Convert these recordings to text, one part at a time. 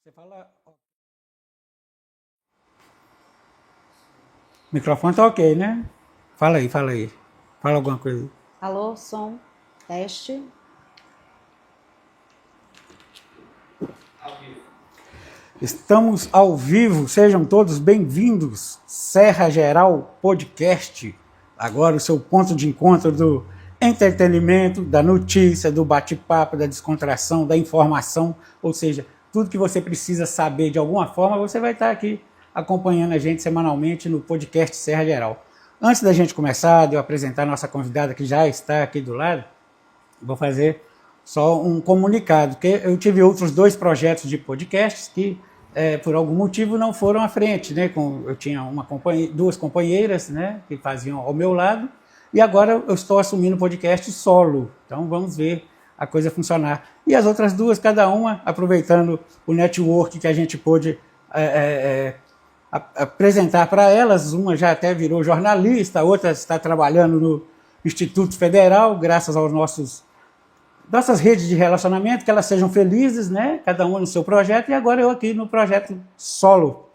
Você fala. O microfone tá ok, né? Fala aí, fala aí. Fala alguma coisa aí. Alô, som, teste. Estamos ao vivo, sejam todos bem-vindos. Serra Geral Podcast. Agora o seu ponto de encontro do entretenimento, da notícia, do bate-papo, da descontração, da informação, ou seja, tudo que você precisa saber de alguma forma, você vai estar aqui acompanhando a gente semanalmente no podcast Serra Geral. Antes da gente começar, de eu apresentar a nossa convidada que já está aqui do lado, vou fazer só um comunicado, porque eu tive outros 2 projetos de podcasts que, por algum motivo, não foram à frente, né? Eu tinha 2 companheiras, né, que faziam ao meu lado, e agora eu estou assumindo o podcast solo. Então vamos ver a coisa funcionar. E as outras 2, cada uma aproveitando o network que a gente pôde apresentar para elas. Uma já até virou jornalista, a outra está trabalhando no Instituto Federal, graças aos nossas redes de relacionamento, que elas sejam felizes, né? Cada uma no seu projeto, e agora eu aqui no projeto solo.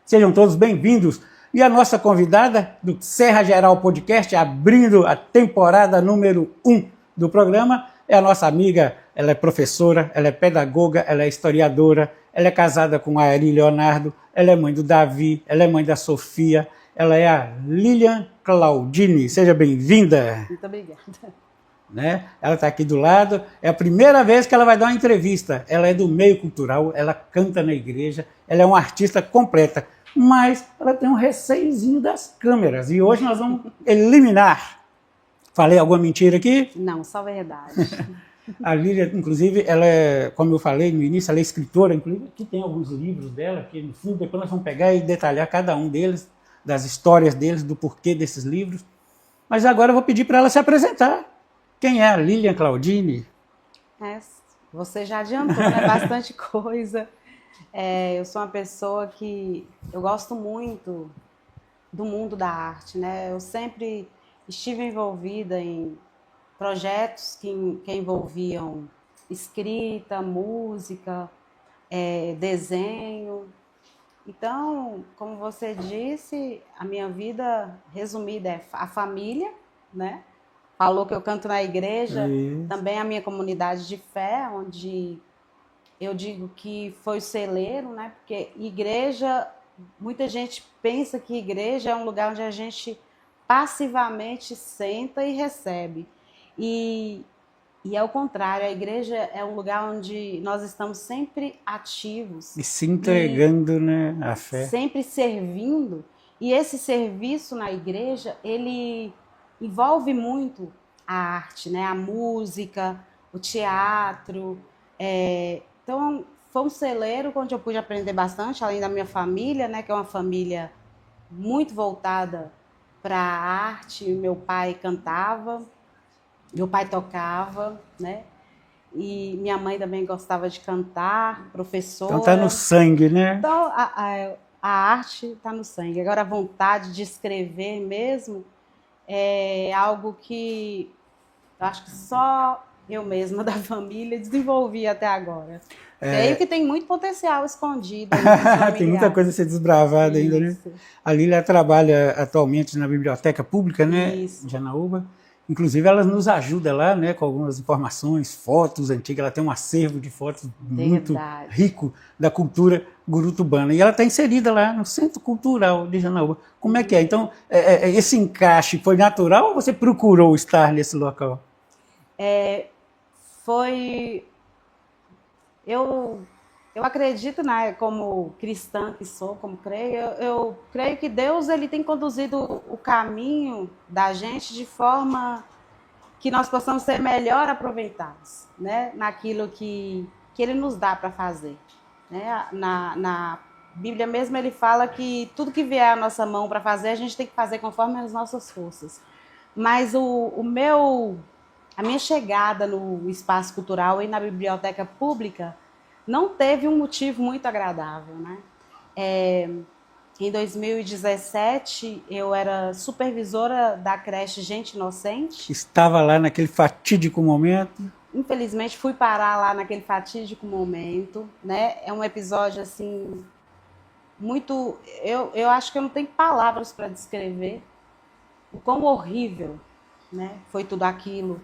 Sejam todos bem-vindos. E a nossa convidada do Serra Geral Podcast, abrindo a temporada número 1 do programa, é a nossa amiga. Ela é professora, ela é pedagoga, ela é historiadora, ela é casada com a Ari Leonardo, ela é mãe do Davi, ela é mãe da Sofia, ela é a Lilian Claudini. Seja bem-vinda. Muito obrigada. Né? Ela está aqui do lado, é a primeira vez que ela vai dar uma entrevista. Ela é do meio cultural, ela canta na igreja, ela é uma artista completa, mas ela tem um receiozinho das câmeras, e hoje nós vamos eliminar. Falei alguma mentira aqui? Não, só verdade. A Lília, inclusive, ela é, como eu falei no início, ela é escritora, inclusive, aqui tem alguns livros dela, aqui no fundo, depois nós vamos pegar e detalhar cada um deles, das histórias deles, do porquê desses livros. Mas agora eu vou pedir para ela se apresentar. Quem é a Lilian Claudini? Você já adiantou, né? Bastante coisa. Eu sou uma pessoa que eu gosto muito do mundo da arte, né? Eu sempre estive envolvida em projetos que envolviam escrita, música, desenho. Então, como você disse, a minha vida resumida é a família, né? Falou que eu canto na igreja, também a minha comunidade de fé, onde eu digo que foi o celeiro, né? Porque igreja, muita gente pensa que igreja é um lugar onde a gente passivamente senta e recebe. E é o contrário, a igreja é um lugar onde nós estamos sempre ativos. E se entregando, né, à fé. Sempre servindo. E esse serviço na igreja, ele envolve muito a arte, né? A música, o teatro. Então, foi um celeiro onde eu pude aprender bastante, além da minha família, né? Que é uma família muito voltada para a arte. Meu pai cantava, meu pai tocava, né? E minha mãe também gostava de cantar, professora. Então tá no sangue, né? Então, a arte está no sangue. Agora, a vontade de escrever mesmo é algo que eu acho que só eu mesma da família desenvolvi até agora. Creio que tem muito potencial escondido. Tem muita coisa a ser desbravada ainda, né? A Lília trabalha atualmente na Biblioteca Pública, né, de Janaúba. Inclusive, ela nos ajuda lá, né, com algumas informações, fotos antigas. Ela tem um acervo de fotos muito rico da cultura gurutubana. E ela está inserida lá no Centro Cultural de Janaúba. Como é que é? Então, esse encaixe foi natural ou você procurou estar nesse local? Foi... Eu acredito, né, como cristã que sou, como creio, eu creio que Deus ele tem conduzido o caminho da gente de forma que nós possamos ser melhor aproveitados, né, naquilo que Ele nos dá para fazer. Né? Na Bíblia mesmo ele fala que tudo que vier à nossa mão para fazer, a gente tem que fazer conforme as nossas forças. Mas a minha chegada no espaço cultural e na biblioteca pública não teve um motivo muito agradável, né? Em 2017, eu era supervisora da creche Gente Inocente. Estava lá naquele fatídico momento. infelizmente, fui parar lá naquele fatídico momento, né? É um episódio, assim, muito... Eu acho que eu não tenho palavras para descrever o quão horrível, né, foi tudo aquilo,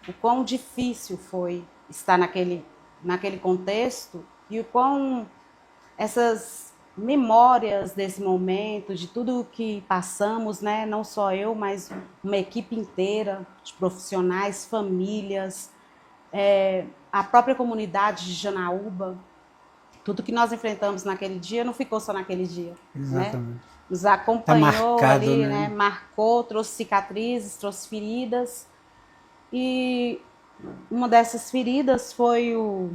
o quão difícil foi estar naquele contexto e o quão essas memórias desse momento, de tudo que passamos, né, não só eu, mas uma equipe inteira de profissionais, famílias, a própria comunidade de Janaúba, tudo que nós enfrentamos naquele dia não ficou só naquele dia, né? Exatamente. Nos Tá acompanhou marcado, ali, né? né? Marcou, trouxe cicatrizes, trouxe feridas. E uma dessas feridas foi o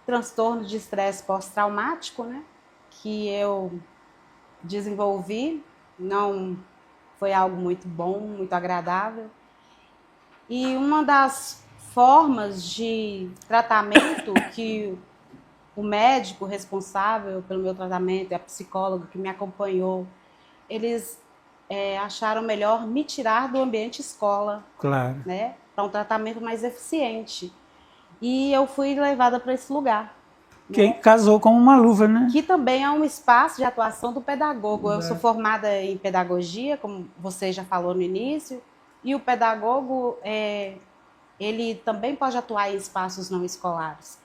transtorno de estresse pós-traumático, né? Que eu desenvolvi. Não foi algo muito bom, muito agradável. E uma das formas de tratamento que o médico responsável pelo meu tratamento e a psicóloga que me acompanhou, eles acharam melhor me tirar do ambiente escola, Claro. né, para um tratamento mais eficiente. E eu fui levada para esse lugar. Que casou como uma luva, né? Que também é um espaço de atuação do pedagogo. Eu sou formada em pedagogia, como você já falou no início, e o pedagogo, ele também pode atuar em espaços não escolares.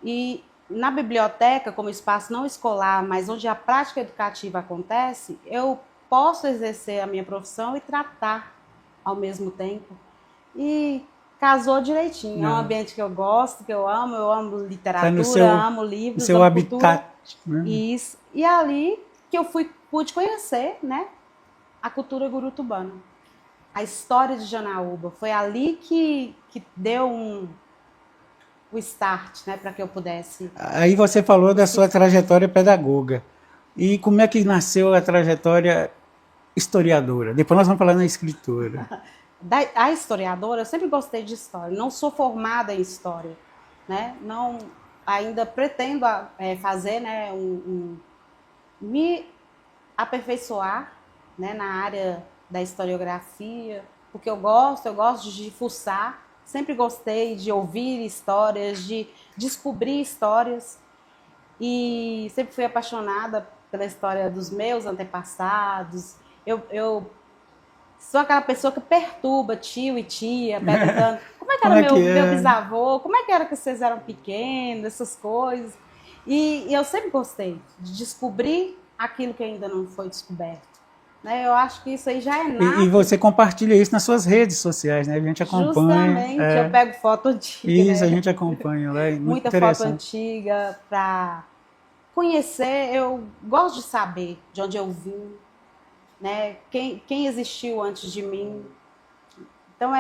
E na biblioteca, como espaço não escolar, mas onde a prática educativa acontece, eu posso exercer a minha profissão e tratar ao mesmo tempo. E casou direitinho. É um ambiente que eu gosto, que eu amo literatura, amo livros, no seu amo habitat, cultura. né? Isso. E é ali que eu pude conhecer, né, a cultura gurutubana. A história de Janaúba. Foi ali que deu o start, né, para que eu pudesse. Aí você falou da sua trajetória pedagoga. E como é que nasceu a trajetória historiadora? Depois nós vamos falar na escritora. A historiadora, eu sempre gostei de história. Não sou formada em história, né? Não, ainda pretendo fazer, né, me aperfeiçoar, né, na área da historiografia, porque eu gosto de fuçar. Sempre gostei de ouvir histórias, de descobrir histórias e sempre fui apaixonada pela história dos meus antepassados. Eu sou aquela pessoa que perturba tio e tia, perguntando como é que era meu bisavô, como é que era que vocês eram pequenos, essas coisas. E eu sempre gostei de descobrir aquilo que ainda não foi descoberto. Né? Eu acho que isso aí já é nato. E você compartilha isso nas suas redes sociais, né? A gente acompanha. Justamente, eu pego foto antiga. Isso, né? A gente acompanha lá. É muita foto antiga para conhecer. Eu gosto de saber de onde eu vim, né? Quem existiu antes de mim. Então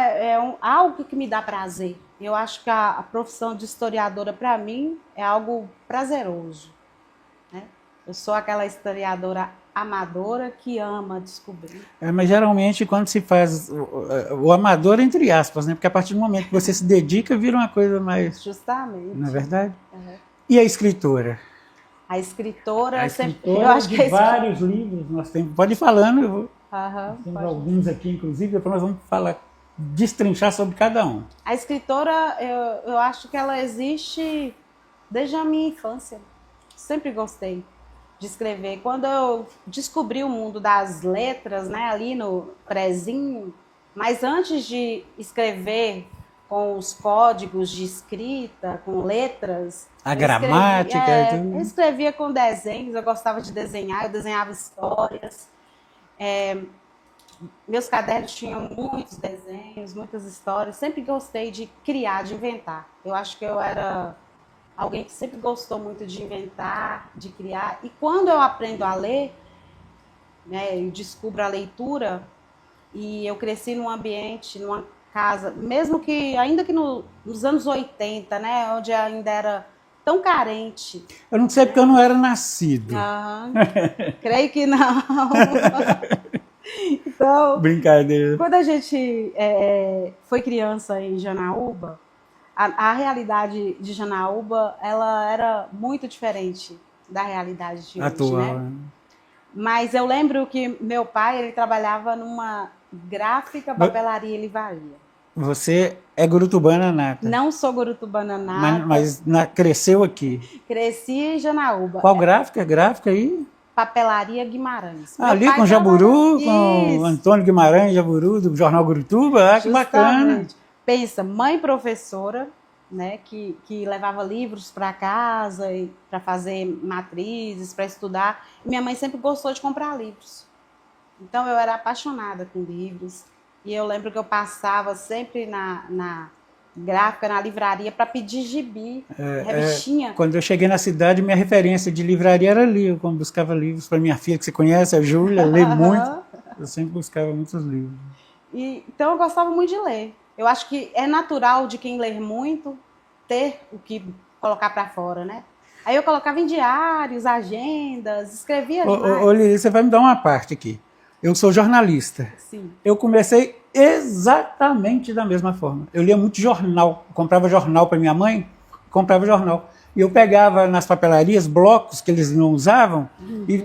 algo que me dá prazer. Eu acho que a profissão de historiadora para mim é algo prazeroso. Né? Eu sou aquela historiadora amadora que ama descobrir. Mas geralmente quando se faz o amador entre aspas, né? Porque a partir do momento que você se dedica vira uma coisa mais... Justamente. Não é verdade? Uhum. E a escritora? A escritora, eu acho que vários livros nós temos. Pode ir falando, eu vou. Temos alguns aqui, inclusive, depois nós vamos falar, destrinchar sobre cada um. A escritora, eu acho que ela existe desde a minha infância. Sempre gostei de escrever. Quando eu descobri o mundo das letras, né, ali no prezinho, mas antes de escrever com os códigos de escrita, com letras... A gramática... Eu escrevia com desenhos, eu gostava de desenhar, eu desenhava histórias. Meus cadernos tinham muitos desenhos, muitas histórias. Sempre gostei de criar, de inventar. Eu acho que eu era alguém que sempre gostou muito de inventar, de criar. E quando eu aprendo a ler, né, eu descubro a leitura, e eu cresci num ambiente, numa casa, mesmo que, ainda que nos anos 80, né, onde ainda era tão carente. Eu não sei porque eu não era nascido. Creio que não. Então, brincadeira. Quando a gente foi criança em Janaúba, a realidade de Janaúba, ela era muito diferente da realidade de atual, hoje, né? Mas eu lembro que meu pai, ele trabalhava numa gráfica, papelaria e livraria. Você é gurutubana nata, Não sou gurutubana nata. cresceu aqui. Cresci em Janaúba. Qual gráfica? Gráfica aí? Papelaria Guimarães. Ali com Jaburu, com Isso. Antônio Guimarães Jaburu, do Jornal Gurutuba. Que bacana. Justamente. Pensa, mãe professora, né, que levava livros para casa para fazer matrizes, para estudar. E minha mãe sempre gostou de comprar livros. Então eu era apaixonada com livros. E eu lembro que eu passava sempre na gráfica, na livraria, para pedir gibi, revistinha. Quando eu cheguei na cidade, minha referência de livraria era ali. Eu buscava livros para minha filha, que você conhece, a Júlia, lê muito. Eu sempre buscava muitos livros. Então eu gostava muito de ler. Eu acho que é natural de quem lê muito ter o que colocar para fora, né? Aí eu colocava em diários, agendas, escrevia demais. Ô, Lili, você vai me dar uma parte aqui. Eu sou jornalista. Sim. Eu comecei exatamente da mesma forma. Eu lia muito jornal. Eu comprava jornal para minha mãe, comprava jornal. E eu pegava nas papelarias blocos que eles não usavam e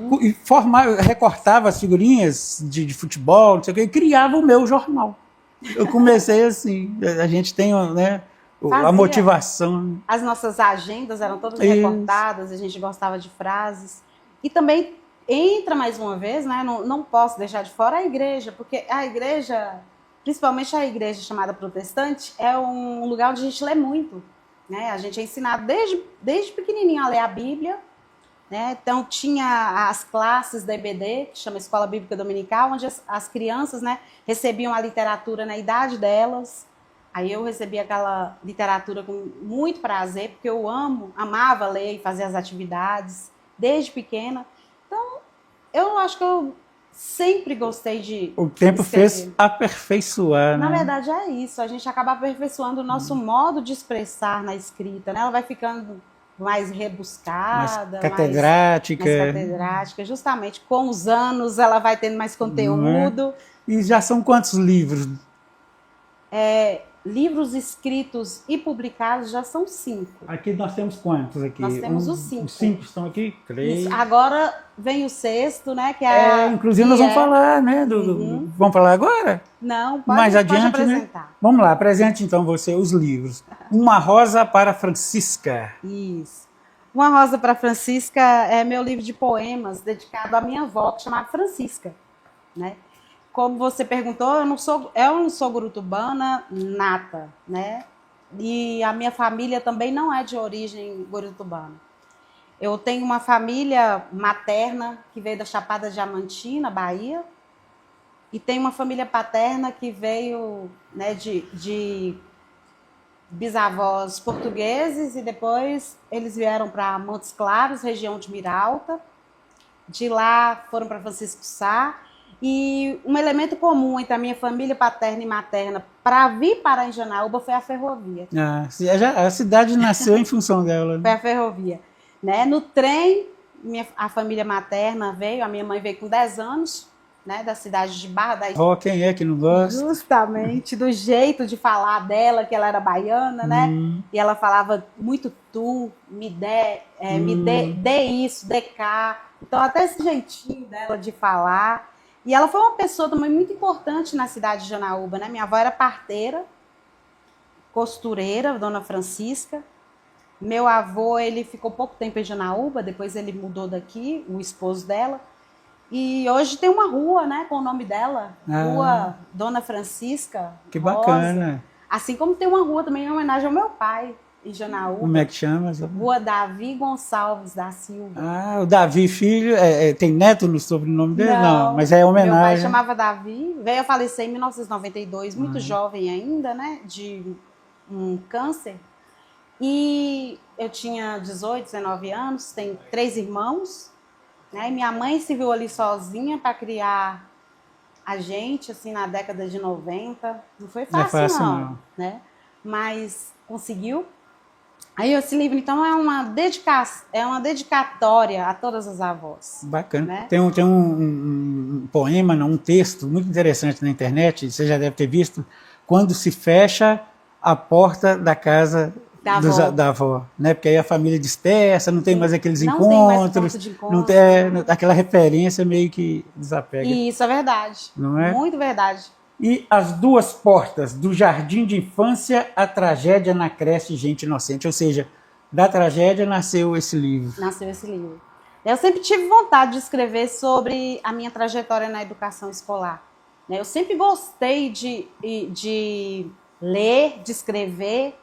recortava as figurinhas de futebol, não sei o quê, e criava o meu jornal. Eu comecei assim. A gente tem, né, a motivação. As nossas agendas eram todas recortadas, a gente gostava de frases. E também entra mais uma vez, né? Não posso deixar de fora a igreja, porque a igreja, principalmente a igreja chamada protestante, é um lugar onde a gente lê muito, né? A gente é ensinado desde pequenininho a ler a Bíblia, né? Então tinha as classes da EBD, que chama Escola Bíblica Dominical, onde as crianças, né, recebiam a literatura na idade delas. Aí eu recebia aquela literatura com muito prazer, porque eu amava ler e fazer as atividades desde pequena. Então, eu acho que eu sempre gostei de O tempo escrever. fez aperfeiçoar, Na né? verdade, é isso. A gente acaba aperfeiçoando o nosso modo de expressar na escrita, né? Ela vai ficando mais rebuscada, mais catedrática. mais catedrática. Justamente, com os anos, ela vai tendo mais conteúdo. E já são quantos livros? Livros escritos e publicados já são 5. Aqui nós temos quantos? Aqui? Nós temos os 5. Os 5 estão aqui? 3. Isso. Agora vem o 6º, né? Que é inclusive nós vamos falar, né? Vamos falar agora? Não, mais adiante, apresentar. Né? Vamos lá, apresente então você os livros. Uma Rosa para Francisca. Isso. Uma Rosa para Francisca é meu livro de poemas dedicado à minha avó, que chamava Francisca, né? Como você perguntou, eu não sou gurutubana nata, né? E a minha família também não é de origem gurutubana. Eu tenho uma família materna que veio da Chapada Diamantina, Bahia, e tenho uma família paterna que veio, né, de bisavós portugueses, e depois eles vieram para Montes Claros, região de Miralta. De lá foram para Francisco Sá. E um elemento comum entre a minha família paterna e materna para vir para Enjanaúba foi a ferrovia. A cidade nasceu em função dela. Né? Foi a ferrovia. Né? No trem, a família materna veio, a minha mãe veio com 10 anos, né, da cidade de Barra da Estrada. Quem é que não gosta? Justamente, do jeito de falar dela, que ela era baiana, né? E ela falava muito tu, me dê isso, dê cá. Então, até esse jeitinho dela de falar. E ela foi uma pessoa também muito importante na cidade de Janaúba, né? Minha avó era parteira, costureira, Dona Francisca. Meu avô, ele ficou pouco tempo em Janaúba, depois ele mudou daqui, o esposo dela. E hoje tem uma rua, né, com o nome dela, Rua Dona Francisca. Que bacana. Assim como tem uma rua também em homenagem ao meu pai, em Janaúba. Como é que chama? Rua Davi Gonçalves da Silva. O Davi filho, tem neto no sobrenome dele? Não, mas é homenagem. Meu pai chamava Davi, veio a falecer em 1992, muito jovem ainda, né, de um câncer. E eu tinha 18, 19 anos, tenho 3 irmãos, né, e minha mãe se viu ali sozinha para criar a gente, assim, na década de 90. Não foi fácil, não. Né? Mas conseguiu. Aí esse livro, então, é uma dedicatória a todas as avós. Bacana. Né? Tem um poema, um texto muito interessante na internet, você já deve ter visto, quando se fecha a porta da casa da avó, né? Porque aí a família dispersa, não tem mais aqueles encontros, não tem aquela referência meio que desapega. Isso é verdade. Não é? Muito verdade. E As Duas Portas, do Jardim de Infância à Tragédia na Creche Gente Inocente. Ou seja, da tragédia nasceu esse livro. Nasceu esse livro. Eu sempre tive vontade de escrever sobre a minha trajetória na educação escolar. Eu sempre gostei de ler, de escrever.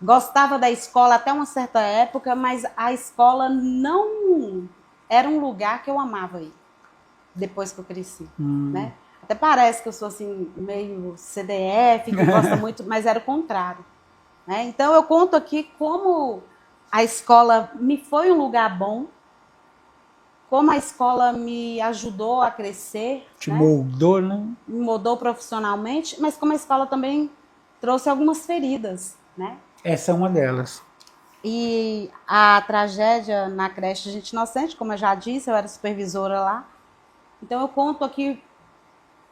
Gostava da escola até uma certa época, mas a escola não era um lugar que eu amava ir, depois que eu cresci. Né? Até parece que eu sou assim, meio CDF, que gosta muito, mas era o contrário. Né? Então eu conto aqui como a escola me foi um lugar bom, como a escola me ajudou a crescer. Te moldou, né? Me moldou profissionalmente, mas como a escola também trouxe algumas feridas, né? Essa é uma delas. E a tragédia na creche Gente Inocente, como eu já disse, eu era supervisora lá. Então eu conto aqui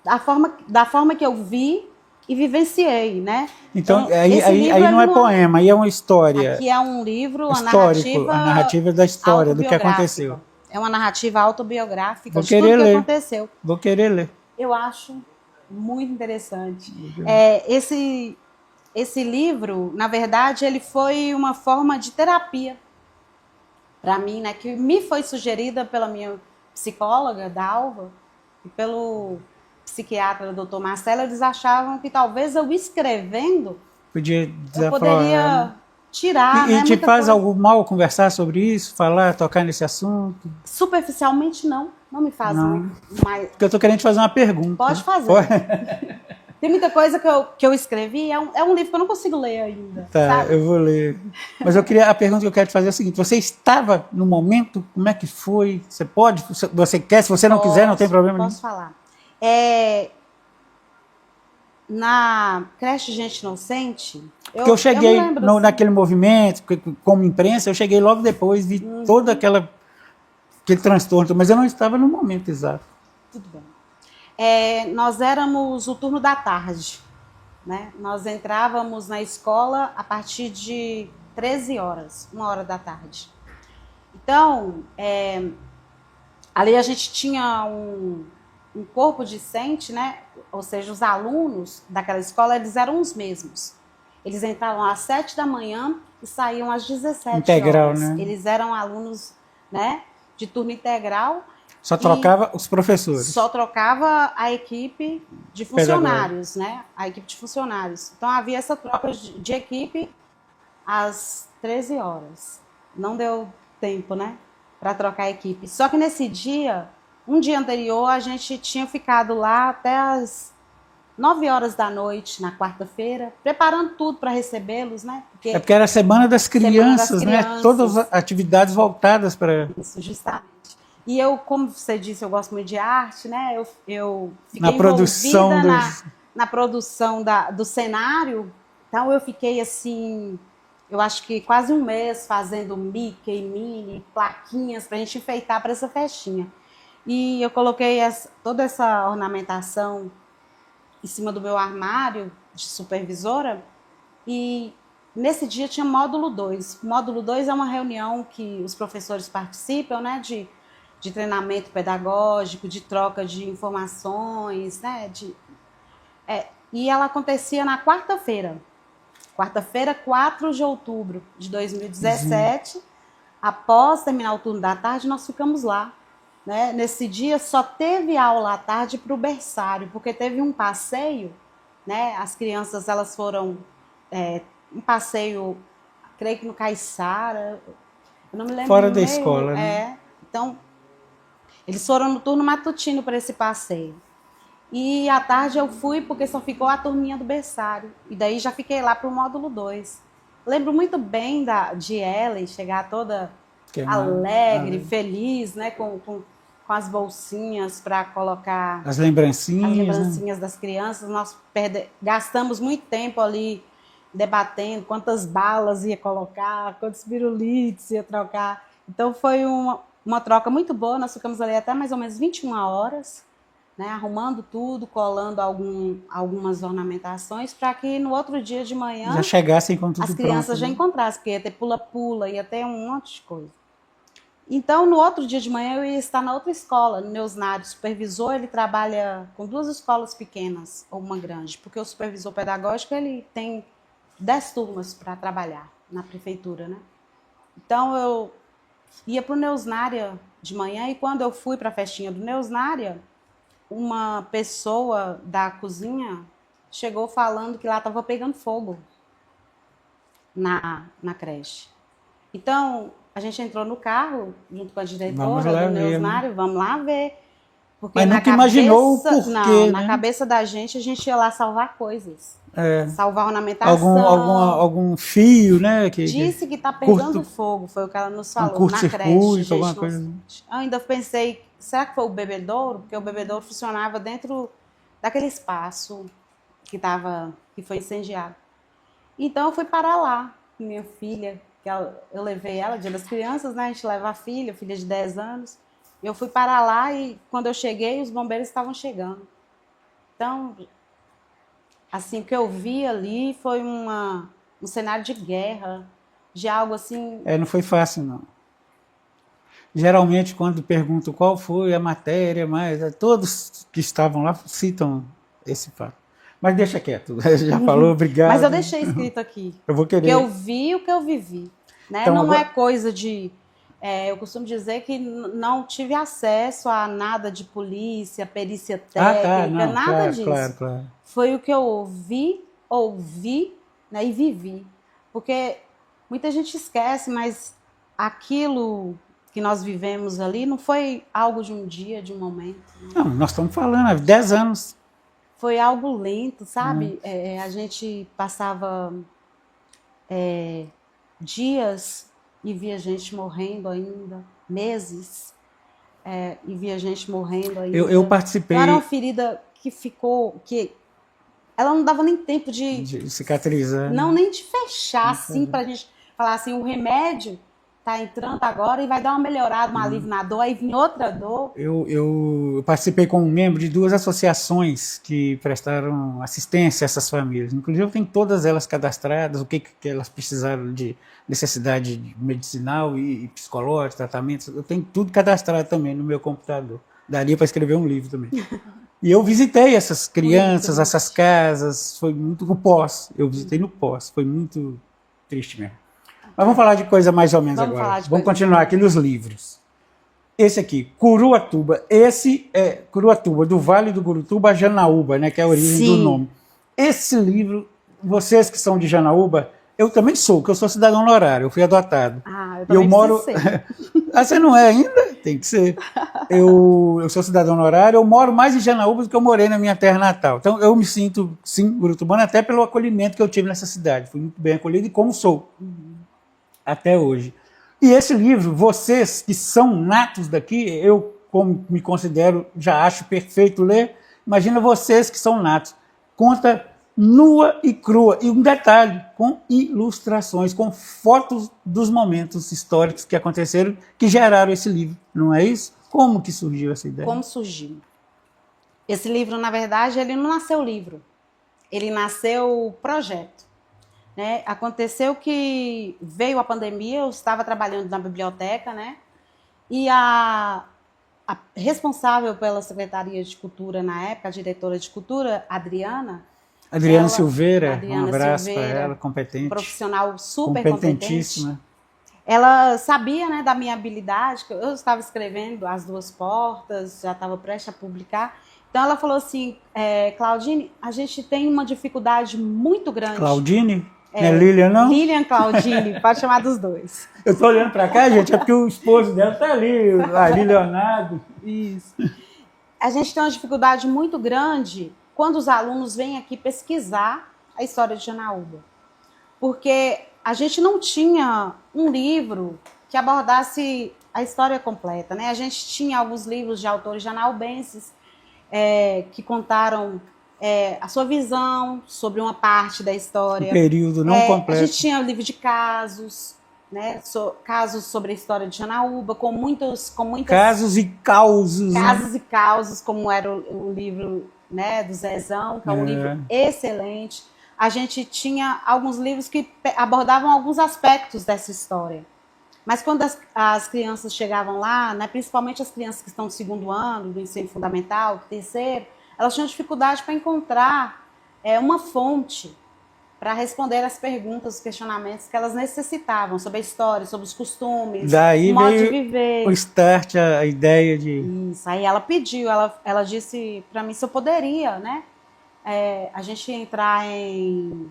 da forma que eu vi e vivenciei, né? Então aí não é poema, aí é uma história. Aqui é um livro, histórico, a narrativa da história, do que aconteceu. É uma narrativa autobiográfica de tudo que aconteceu. Vou querer ler. Eu acho muito interessante. Esse livro, na verdade, ele foi uma forma de terapia para mim, né? Que me foi sugerida pela minha psicóloga, Dalva, e pelo psiquiatra, Dr. Marcelo. Eles achavam que talvez eu escrevendo eu poderia tirar. E te faz algo mal conversar sobre isso, falar, tocar nesse assunto? Superficialmente, não me faz mal. Porque eu estou querendo te fazer uma pergunta. Pode fazer. Tem muita coisa que eu escrevi, é um livro que eu não consigo ler ainda. Tá, sabe? eu vou ler. Mas a pergunta que eu quero te fazer é a seguinte: você estava no momento? Como é que foi? Você pode? Você quer? Se você não quiser, não tem problema nenhum. Posso falar. Na creche Gente Inocente, eu cheguei naquele movimento, como imprensa, eu cheguei logo depois, vi todo aquele transtorno, mas eu não estava no momento exato. Tudo bem. Nós éramos o turno da tarde, né? Nós entrávamos na escola a partir de 13 horas, 1h da tarde. Então, ali a gente tinha um corpo discente, né? Ou seja, os alunos daquela escola, eles eram os mesmos. Eles entravam às 7 da manhã e saíam às 17 integral, horas. Né? Eles eram alunos, né, de turno integral. Só trocava os professores. Só trocava a equipe de funcionários, né? A equipe de funcionários. Então havia essa troca de equipe às 13 horas. Não deu tempo, né, para trocar a equipe. Só que nesse dia, um dia anterior, a gente tinha ficado lá até as 9 horas da noite, na quarta-feira, preparando tudo para recebê-los, né? Porque era a Semana das Crianças, né? Todas as atividades voltadas para... Isso, justamente. E eu, como você disse, eu gosto muito de arte, né? Eu fiquei na produção do cenário. Então eu fiquei assim, eu acho que quase um mês fazendo Mickey, Minnie, plaquinhas para a gente enfeitar para essa festinha. E eu coloquei toda essa ornamentação em cima do meu armário de supervisora. E nesse dia tinha módulo 2. Módulo 2 é uma reunião que os professores participam, né? De treinamento pedagógico, de troca de informações, né? E ela acontecia na quarta-feira. Quarta-feira, 4 de outubro de 2017. Após terminar o turno da tarde, nós ficamos lá. Né? Nesse dia só teve aula à tarde para o berçário, porque teve um passeio, né? As crianças elas foram um passeio, creio que no Caiçara, eu não me lembro. Fora da escola, né? Então, eles foram no turno matutino para esse passeio. E à tarde eu fui porque só ficou a turminha do berçário. E daí já fiquei lá para o módulo 2. Lembro muito bem de Ellen chegar toda alegre, feliz, né? Com as bolsinhas para colocar as lembrancinhas, né? Das crianças. Nós gastamos muito tempo ali debatendo quantas balas ia colocar, quantos pirulitos ia trocar. Então foi uma troca muito boa. Nós ficamos ali até mais ou menos 21 horas, né, arrumando tudo, colando algumas ornamentações para que no outro dia de manhã já chegassem com tudo as crianças pronto, já né? encontrassem, porque ia ter pula-pula, ia ter um monte de coisa. Então, no outro dia de manhã, eu ia estar na outra escola, no Neusnário. O supervisor, ele trabalha com 2 escolas pequenas, ou uma grande, porque o supervisor pedagógico, ele tem 10 turmas para trabalhar na prefeitura, né? Então, eu ia para o Neusnária de manhã, e quando eu fui para a festinha do Neusnária, uma pessoa da cozinha chegou falando que lá estava pegando fogo na creche. Então, a gente entrou no carro, junto com a diretora do Neusnário, vamos lá ver. Porque mas nunca imaginou o porquê, não, né? na cabeça da gente, a gente ia lá salvar coisas. É. Salvar ornamentação. Algum fio, né? Disse que está pegando fogo, foi o que ela nos falou, na creche. Alguma coisa. Eu ainda pensei, será que foi o bebedouro? Porque o bebedouro funcionava dentro daquele espaço que foi incendiado. Então, eu fui para lá, com minha filha, eu levei ela, Dia das Crianças, né? A gente leva a filha de 10 anos. Eu fui para lá e, quando eu cheguei, os bombeiros estavam chegando. Então, assim, o que eu vi ali foi um cenário de guerra, de algo assim... Não foi fácil, não. Geralmente, quando perguntam qual foi a matéria, todos que estavam lá citam esse fato. Mas deixa quieto, já falou, obrigado. Mas eu deixei escrito aqui. Eu vou querer. Que eu vi o que eu vivi. Né? Então, não é coisa de... eu costumo dizer que não tive acesso a nada de polícia, perícia técnica, nada disso. Claro. Foi o que eu ouvi, né, e vivi. Porque muita gente esquece, mas aquilo que nós vivemos ali não foi algo de um dia, de um momento. Não, nós estamos falando há 10 anos. Foi algo lento, sabe? A gente passava dias e via gente morrendo ainda, meses, e via gente morrendo ainda. Eu participei... Era uma ferida que ficou... que ela não dava nem tempo de cicatrizar. Não, nem de fechar, assim, pra gente falar assim, o remédio tá entrando agora e vai dar uma melhorada, um alívio na dor, aí vinha outra dor. Eu participei como membro de 2 associações que prestaram assistência a essas famílias. Inclusive, eu tenho todas elas cadastradas, o que elas precisaram de necessidade medicinal e psicológico, tratamentos. Eu tenho tudo cadastrado também no meu computador. Daria para escrever um livro também. E eu visitei essas crianças, essas casas, foi muito no pós. Eu visitei no pós, foi muito triste mesmo. Mas vamos falar de coisa mais ou menos agora. Vamos continuar aqui nos livros. Esse aqui, Curuatuba. Esse é Curuatuba, do Vale do Curutuba a Janaúba, né, que é a origem do nome. Esse livro, vocês que são de Janaúba, eu também sou, porque eu sou cidadão honorário, eu fui adotado. Eu também moro. Você não é ainda? Tem que ser. Eu sou cidadão honorário, eu moro mais em Janaúba do que eu morei na minha terra natal. Então eu me sinto, sim, curutubano, até pelo acolhimento que eu tive nessa cidade. Fui muito bem acolhido e como sou. Até hoje. E esse livro, vocês que são natos daqui, eu, como me considero, já acho perfeito ler, imagina vocês que são natos. Conta nua e crua. E um detalhe, com ilustrações, com fotos dos momentos históricos que aconteceram, que geraram esse livro, não é isso? Como que surgiu essa ideia? Como surgiu? Esse livro, na verdade, ele não nasceu livro. Ele nasceu projeto. Né? Aconteceu que veio a pandemia, eu estava trabalhando na biblioteca, né? E a responsável pela Secretaria de Cultura na época, a diretora de Cultura, Adriana Silveira, um abraço para ela, competente. Profissional super competentíssima. Ela sabia, né, da minha habilidade, que eu estava escrevendo As Duas Portas, já estava prestes a publicar. Então ela falou assim, Claudine, a gente tem uma dificuldade muito grande. Claudine? Não é Lilian, não? Lilian Claudine, pode chamar dos dois. Eu estou olhando para cá, gente, é porque o esposo dela está ali, ali, Leonardo. Isso. A gente tem uma dificuldade muito grande quando os alunos vêm aqui pesquisar a história de Janaúba. Porque a gente não tinha um livro que abordasse a história completa, né? A gente tinha alguns livros de autores janaubenses que contaram a sua visão sobre uma parte da história. Um período não completo. A gente tinha o livro de casos, né? Casos sobre a história de Janaúba, com muitas... Casos e causos. Casos, né? E causos, como era o livro, né, do Zezão, que é um livro excelente. A gente tinha alguns livros que abordavam alguns aspectos dessa história. Mas quando as crianças chegavam lá, né, principalmente as crianças que estão no segundo ano, do ensino fundamental, terceiro, elas tinham dificuldade para encontrar uma fonte para responder as perguntas, os questionamentos que elas necessitavam sobre a história, sobre os costumes, Daí o modo de veio viver. o start, a ideia de... Isso, aí ela pediu, ela disse para mim se eu poderia, né? A gente entrar em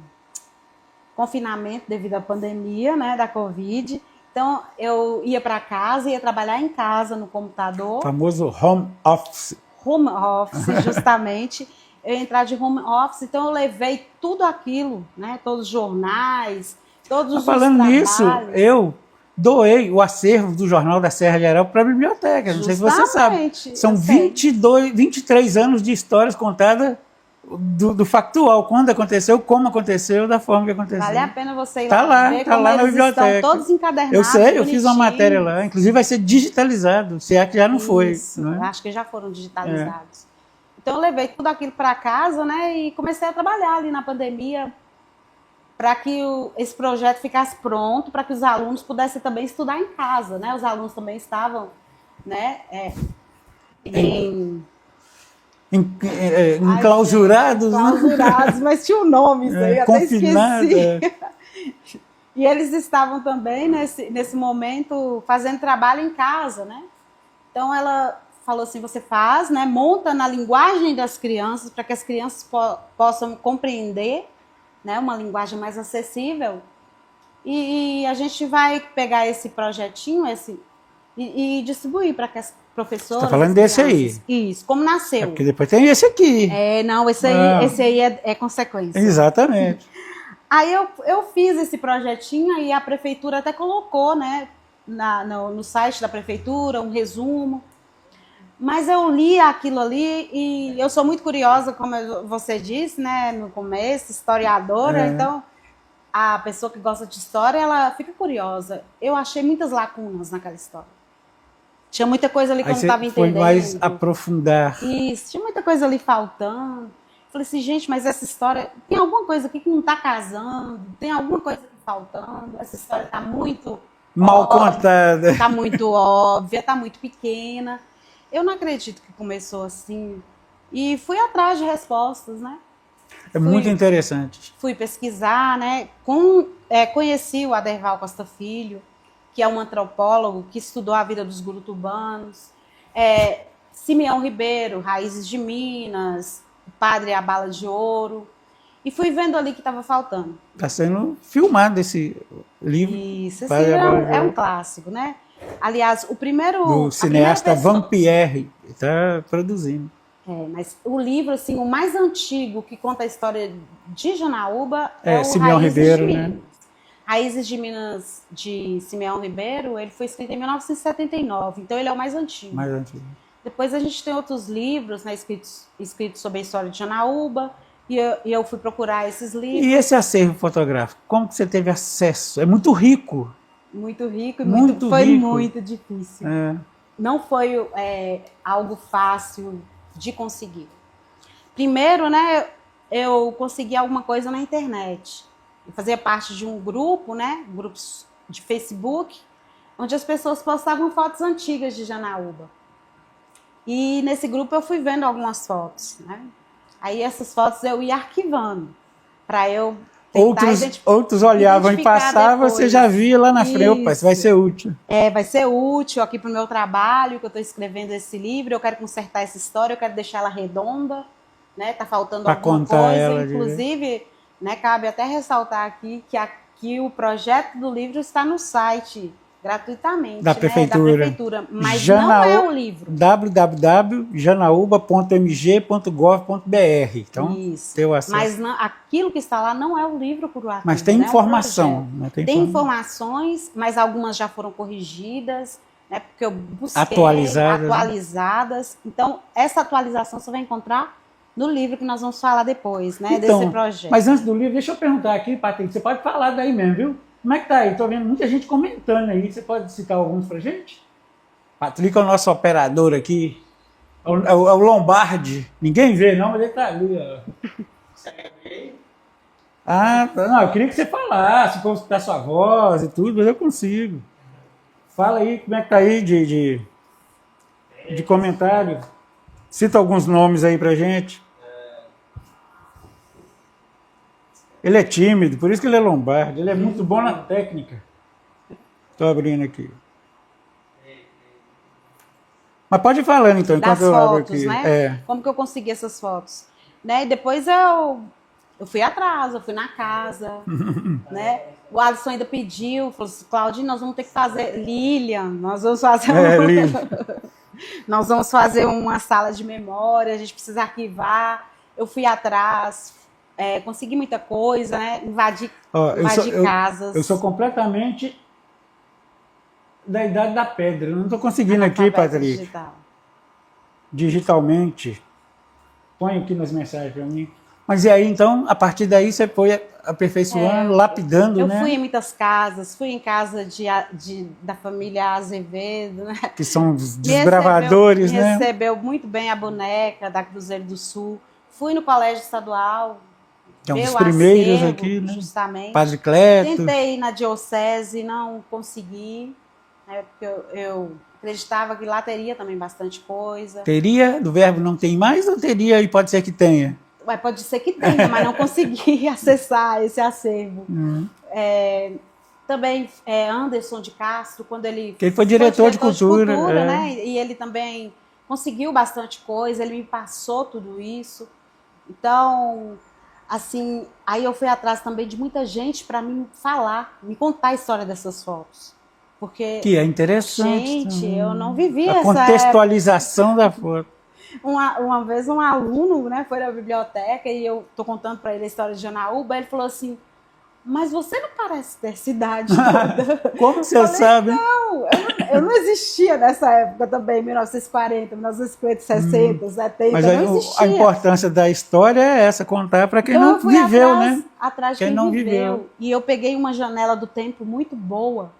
confinamento devido à pandemia, né, da Covid. Então, eu ia para casa, ia trabalhar em casa, no computador. O famoso home office. Home office, justamente. Eu ia entrar de home office, então eu levei tudo aquilo, né? Todos os jornais, todos os Falando trabalhos. nisso, eu doei o acervo do Jornal da Serra Geral para a biblioteca. Não sei se você sabe. São 23 anos de histórias contadas do factual, quando aconteceu, como aconteceu, da forma que aconteceu. Vale a pena você ir lá ver tá como lá na eles biblioteca. estão todos encadernados. Eu sei, eu fiz uma bonitinhos. matéria lá. Inclusive vai ser digitalizado, se é que já não foi. Isso, Não é? acho que já foram digitalizados. Então eu levei tudo aquilo para casa, né, e comecei a trabalhar ali na pandemia para que esse projeto ficasse pronto, para que os alunos pudessem também estudar em casa, né? Os alunos também estavam, né, enclausurados, enclausurados, mas tinha um nome isso aí, até esqueci. E eles estavam também nesse momento fazendo trabalho em casa, né? Então ela falou assim, você faz, né, monta na linguagem das crianças, para que as crianças possam compreender, né, uma linguagem mais acessível, e a gente vai pegar esse projetinho e distribuir para que as professoras... Você está falando desse aí? Isso, como nasceu. Porque depois tem esse aqui. Não, esse aí é consequência. Exatamente. Aí eu fiz esse projetinho e a prefeitura até colocou, né, no site da prefeitura, um resumo. Mas eu li aquilo ali e eu sou muito curiosa, como você disse, né, no começo, historiadora, então a pessoa que gosta de história, ela fica curiosa. Eu achei muitas lacunas naquela história. Tinha muita coisa ali que eu não estava entendendo. Foi mais aprofundar. Isso, tinha muita coisa ali faltando. Falei assim, gente, mas essa história, tem alguma coisa aqui que não está casando, tem alguma coisa aqui faltando, essa história está muito... mal contada. Está muito óbvia, está muito pequena. Eu não acredito que começou assim. E fui atrás de respostas, né? Muito interessante. Fui pesquisar, né? Conheci o Aderval Costa Filho, que é um antropólogo que estudou a vida dos gurutubanos. Simeão Ribeiro, Raízes de Minas, o Padre A Bala de Ouro. E fui vendo ali que estava faltando. Está sendo filmado esse livro. Isso, esse livro é um clássico, né? Aliás, o primeiro... Do cineasta Vampierre, está produzindo. Mas o livro, assim, o mais antigo que conta a história de Janaúba é o Simeão Raízes Ribeiro, de Minas. né? Raízes de Minas, de Simeão Ribeiro, ele foi escrito em 1979, então ele é o mais antigo. Mais antigo. Depois a gente tem outros livros, né, escritos sobre a história de Janaúba, e eu fui procurar esses livros. E esse acervo fotográfico, como que você teve acesso? É muito rico. Muito rico e foi muito difícil. Não foi algo fácil de conseguir. Primeiro, né, eu consegui alguma coisa na internet. Eu fazia parte de um grupo, né, grupos de Facebook, onde as pessoas postavam fotos antigas de Janaúba. E nesse grupo eu fui vendo algumas fotos, né? Aí essas fotos eu ia arquivando para eu Outros olhavam e passavam, você já via lá na frente, opa, isso vai ser útil. Vai ser útil aqui para o meu trabalho, que eu estou escrevendo esse livro, eu quero consertar essa história, eu quero deixar ela redonda, né? Tá faltando alguma coisa, inclusive, né, cabe até ressaltar aqui que aqui o projeto do livro está no site, gratuitamente, da prefeitura, mas não é o livro. www.janauba.mg.gov.br. Então, isso. Teu acesso. Mas aquilo que está lá não é o livro por acaso. Mas tem informação. Tem informações, mas algumas já foram corrigidas, né, porque eu busquei atualizadas. Então, essa atualização você vai encontrar no livro que nós vamos falar depois, né, desse projeto. Mas antes do livro, deixa eu perguntar aqui, Patrícia, você pode falar daí mesmo, viu? Como é que tá aí? Estou vendo muita gente comentando aí. Você pode citar alguns pra gente? Patrícia é o nosso operador aqui. É o Lombardi. Ninguém vê, não, mas ele tá ali. Ó. Não, eu queria que você falasse, como está sua voz e tudo, mas eu consigo. Fala aí, como é que tá aí de comentário? Cita alguns nomes aí pra gente. Ele é tímido, por isso que ele é lombardo. Ele é muito bom na técnica. Estou abrindo aqui. Mas pode ir falando então, enquanto Das eu abro fotos, aqui. né? Como que eu consegui essas fotos? Né? E depois eu fui atrás, eu fui na casa, né? O Alisson ainda pediu, falou assim, Claudinho, nós vamos ter que fazer... Lilian, nós vamos fazer nós vamos fazer uma sala de memória, a gente precisa arquivar. Eu fui atrás, consegui muita coisa, né? Invadi casas. Eu sou completamente da idade da pedra. Eu não estou conseguindo aqui, Patrícia. Digitalmente. Põe aqui nas mensagens para mim. Mas e aí, então, a partir daí você foi aperfeiçoando, lapidando, né? Eu fui em muitas casas, fui em casa da família Azevedo, né? Que são os desbravadores, né? Recebeu muito bem a boneca da Cruzeiro do Sul. Fui no colégio estadual. Que é um dos primeiros acervo, aqui, né? Justamente. Padre Cleto. Tentei ir na diocese, não consegui, né? Porque eu acreditava que lá teria também bastante coisa. Teria, do verbo não tem mais, ou teria e pode ser que tenha? Pode ser que tenha, mas não consegui acessar esse acervo. Também Anderson de Castro, quando ele foi diretor de cultura, né? E ele também conseguiu bastante coisa, ele me passou tudo isso. Então, assim, aí eu fui atrás também de muita gente para me falar, me contar a história dessas fotos. Porque, que é interessante. Gente, eu não vivi a contextualização da foto. Uma vez um aluno, né, foi na biblioteca e eu tô contando para ele a história de Janaúba, ele falou assim, mas você não parece ter essa idade toda. Como você sabe? Não, eu não existia nessa época também, 1940, 1950, 60, 70, mas não existia. A importância da história é essa, contar para quem não viveu, né? Atrás de quem não viveu. E eu peguei uma janela do tempo muito boa,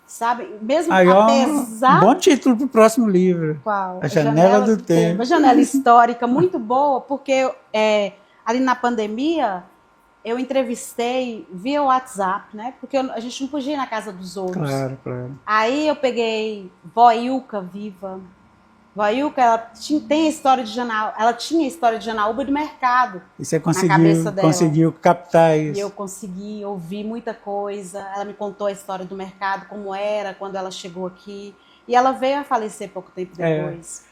sabe? Mesmo apesar... Um bom título para o próximo livro. Qual? A Janela do Tempo. Uma janela histórica muito boa, porque ali na pandemia eu entrevistei via WhatsApp, né? Porque a gente não podia ir na casa dos outros. Claro, claro. Aí eu peguei Vó Ilka viva. Vó Ilka, ela tem a história de Janaúba, ela tinha a história de Janaúba do mercado. E você conseguiu captar isso. E eu consegui ouvir muita coisa. Ela me contou a história do mercado, como era quando ela chegou aqui. E ela veio a falecer pouco tempo depois.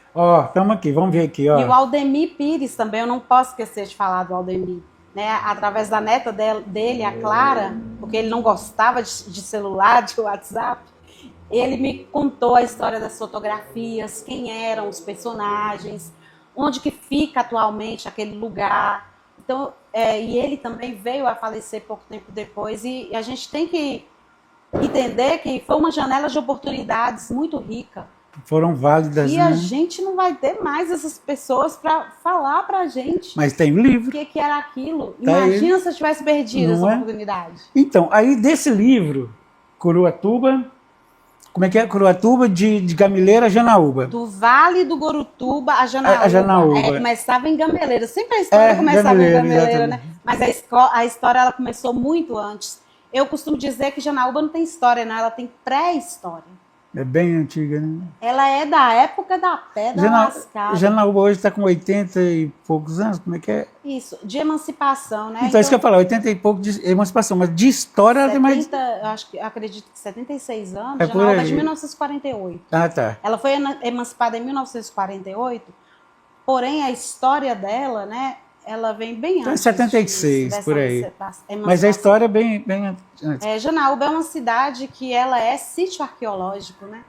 Estamos aqui, vamos ver aqui. Ó. E o Aldemir Pires também, eu não posso esquecer de falar do Aldemir. Né, através da neta dele, a Clara, porque ele não gostava de celular, de WhatsApp, ele me contou a história das fotografias, quem eram os personagens, onde que fica atualmente aquele lugar. Então, e ele também veio a falecer pouco tempo depois, e a gente tem que entender que foi uma janela de oportunidades muito rica. Foram válidas. E né? a gente não vai ter mais essas pessoas para falar para a gente. Mas tem o livro. O que era aquilo. Imagina se eu tivesse perdido essa oportunidade. Então, aí desse livro, Curuatuba, como é que é? Curuatuba de Gameleira a Janaúba. Do Vale do Gorutuba a Janaúba. A Janaúba. Começava em Gameleira. Sempre a história começava em Gameleira, né? Mas a história ela começou muito antes. Eu costumo dizer que Janaúba não tem história, não. Ela tem pré-história. É bem antiga, né? Ela é da época da pedra lascada. Janaúba hoje está com 80 e poucos anos, como é que é? Isso, de emancipação, né? Então isso que eu ia falar, 80 e pouco de emancipação, mas de história ela tem mais... Acredito que 76 anos, é Janaúba é de 1948. Ah, tá. Ela foi emancipada em 1948, porém a história dela, né? Ela vem bem antes. 76, por aí. Mas a história é bem antes. Janaúba é uma cidade que ela é sítio arqueológico, né?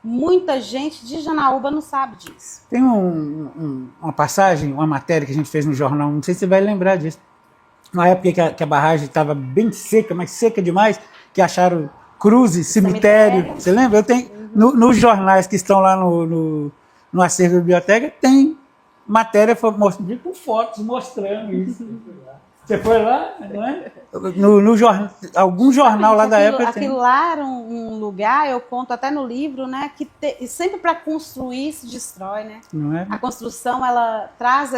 Muita gente de Janaúba não sabe disso. Tem uma passagem, uma matéria que a gente fez no jornal, não sei se você vai lembrar disso. Na época que a barragem estava bem seca, mas seca demais, que acharam cruzes, cemitério. Você lembra? Eu tenho, nos jornais que estão lá no acervo da biblioteca, tem matéria com fotos mostrando isso. Você foi lá, não é? Algum jornal lá da época tem. Aquilo lá era um lugar, eu conto até no livro, né? Que sempre para construir se destrói, né? Não é? A construção, ela traz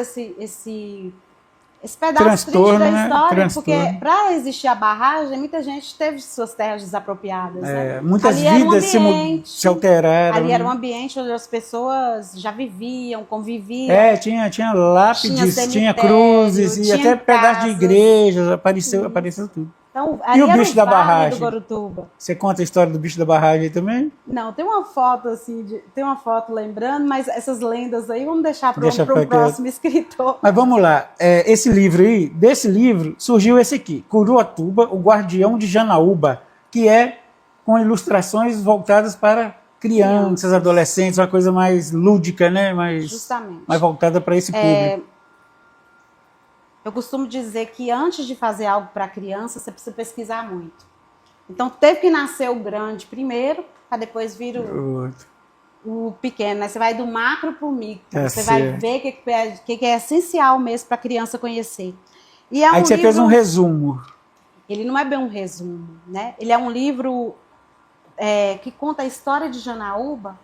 esse pedaço transtorno, triste da né? história, Transtorno. porque para existir a barragem, muita gente teve suas terras desapropriadas. Né? Muitas Ali era um vidas ambiente, se alteraram. ali era um ambiente onde as pessoas já viviam, conviviam. Tinha lápides, tinha cemitério, cruzes e tinha até pedaços de casas. igrejas, apareceu tudo. Então, E ali o era bicho da vale barragem? do Gurutuba. Você conta a história do bicho da barragem aí também? Não, tem uma foto assim, tem uma foto lembrando, mas essas lendas aí vamos deixar para Deixa um pra próximo escritor. Mas vamos lá, esse livro aí, desse livro surgiu esse aqui, Curuatuba, o Guardião de Janaúba, que é com ilustrações voltadas para crianças, adolescentes, uma coisa mais lúdica, né? Justamente. Mais voltada para esse público. Eu costumo dizer que antes de fazer algo para criança, você precisa pesquisar muito. Então, teve que nascer o grande primeiro, para depois vir o pequeno. Né? Você vai do macro para o micro. Você vai ver o que é essencial mesmo para a criança conhecer. E aí você fez um resumo. Ele não é bem um resumo. Né? Ele é um livro que conta a história de Janaúba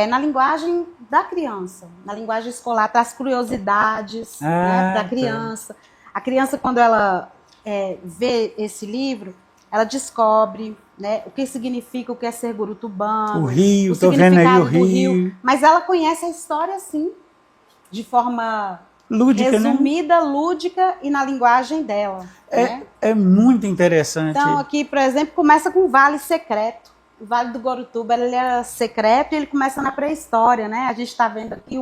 na linguagem da criança, na linguagem escolar, para as curiosidades da criança. A criança, quando ela vê esse livro, ela descobre, né, o que significa o que é ser gurutubano, o rio, estou vendo aí o rio. Mas ela conhece a história, sim, de forma lúdica, resumida, né? Lúdica e na linguagem dela. É muito interessante. Então, aqui, por exemplo, começa com o Vale Secreto. O Vale do Gurutuba, ele era secreto e ele começa na pré-história, né? A gente está vendo aqui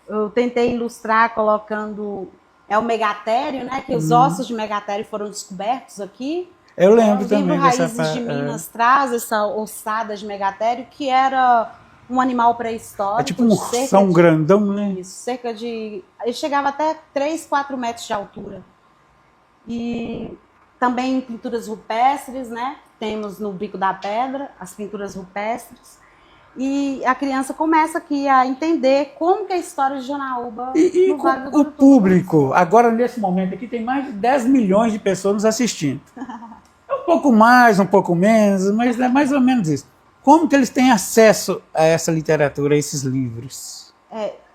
eu tentei ilustrar colocando o megatério, né? Que os ossos de megatério foram descobertos aqui. Eu lembro também dessa parte. O livro Raízes de Minas traz essa ossada de megatério, que era um animal pré-histórico. É tipo um ursão grandão, né? Isso, cerca de... Ele chegava até 3, 4 metros de altura. E também pinturas rupestres, né? Temos no Bico da Pedra as pinturas rupestres. E a criança começa aqui a entender como que é a história de Janaúba no Vale do Gurutuba. O público, agora nesse momento aqui, tem mais de 10 milhões de pessoas nos assistindo. É um pouco mais, um pouco menos, mas é mais ou menos isso. Como que eles têm acesso a essa literatura, a esses livros?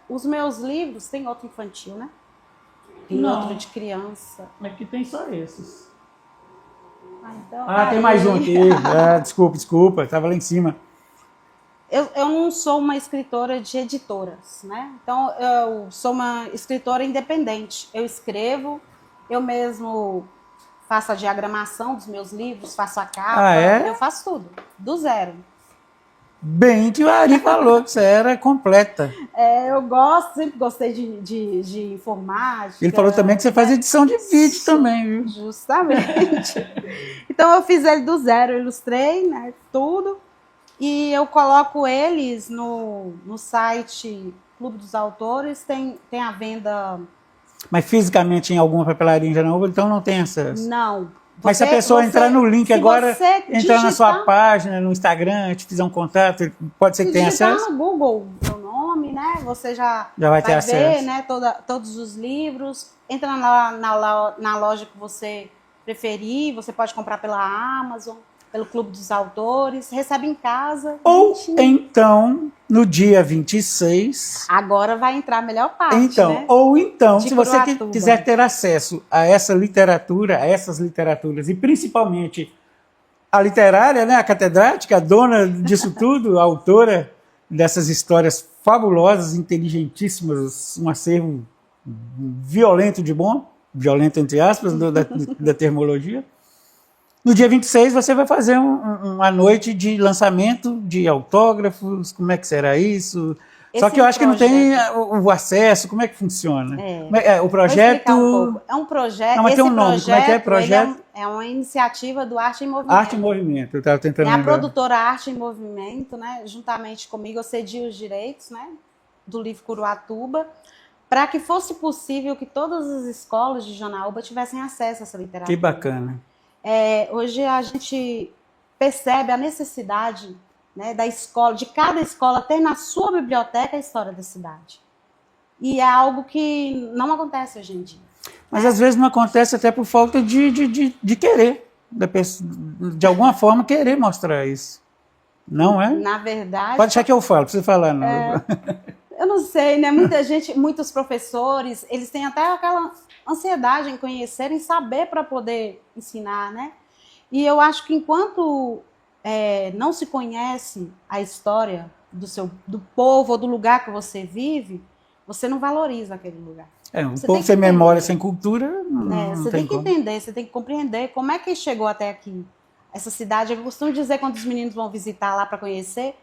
Os meus livros, tem outro infantil, né? Tem outro de criança. Aqui tem só esses. Então, tem mais um aqui. Desculpa, estava lá em cima. Eu não sou uma escritora de editoras, né? Então, eu sou uma escritora independente. Eu escrevo, eu mesmo faço a diagramação dos meus livros, faço a capa, eu faço tudo, do zero. Bem que o Ari falou que você era completa. Eu sempre gostei de informática. Ele falou também que você faz edição de vídeo também, viu? Justamente. Então eu fiz ele do zero, eu ilustrei, né, tudo. E eu coloco eles no site Clube dos Autores, tem a venda... Mas fisicamente em alguma papelaria em Janaúba, então não tem acesso? Não. Mas se a pessoa entrar no link agora, entrar na sua página, no Instagram, te fizer um contato, pode ser que tenha acesso? Se digitar no Google meu nome, né? Você já vai ter ver, acesso, né? Todos os livros. Entra na loja que você preferir. Você pode comprar pela Amazon, pelo Clube dos Autores. Recebe em casa. Ou então, no dia 26... Agora vai entrar a melhor parte, né? Ou então, se você Curuatuba. quiser ter acesso a essa literatura, a essas literaturas, e principalmente a literária, né, a catedrática, a dona disso tudo, a autora dessas histórias fabulosas, inteligentíssimas, um acervo violento de bom, violento entre aspas, da termologia. No dia 26 você vai fazer uma noite de lançamento de autógrafos, como é que será isso? Só que eu acho que não tem o acesso, como é que funciona? O projeto... Vou explicar um pouco. É um projeto... Não, mas tem um nome, como é que é? Projeto... É uma iniciativa do Arte em Movimento. Arte em Movimento, eu estava tentando lembrar. A produtora Arte em Movimento, né? Juntamente comigo, eu cedi os direitos, né, do livro Curuatuba, para que fosse possível que todas as escolas de Janaúba tivessem acesso a essa literatura. Que bacana. Hoje a gente percebe a necessidade, né, da escola, de cada escola ter na sua biblioteca a história da cidade. E é algo que não acontece hoje em dia. Mas às vezes não acontece até por falta de querer, de alguma forma querer mostrar isso. Não é? Na verdade... Pode deixar que eu falo, precisa falar não. Eu não sei, né? Muita gente, muitos professores, eles têm até aquela ansiedade em conhecer, em saber para poder ensinar, né? E eu acho que enquanto não se conhece a história do povo ou do lugar que você vive, você não valoriza aquele lugar. Um povo sem memória, sem cultura, você tem que entender, você tem que compreender como é que chegou até aqui. Essa cidade, eu costumo dizer quando os meninos vão visitar lá para conhecer,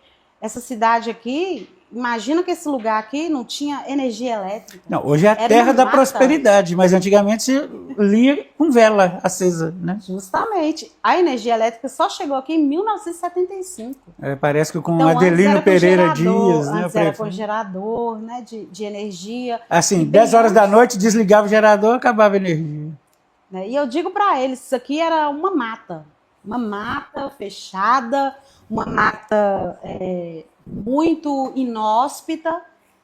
essa cidade aqui, imagina que esse lugar aqui não tinha energia elétrica. Não, hoje é a terra da prosperidade, mas antigamente se lia com vela acesa, né? Justamente. A energia elétrica só chegou aqui em 1975. Parece que com então, Adelino Pereira Dias, né? Antes era com gerador, né, de energia. Assim, 10 horas da noite desligava o gerador, acabava a energia. E eu digo para eles, isso aqui era uma mata fechada, uma mata muito inóspita,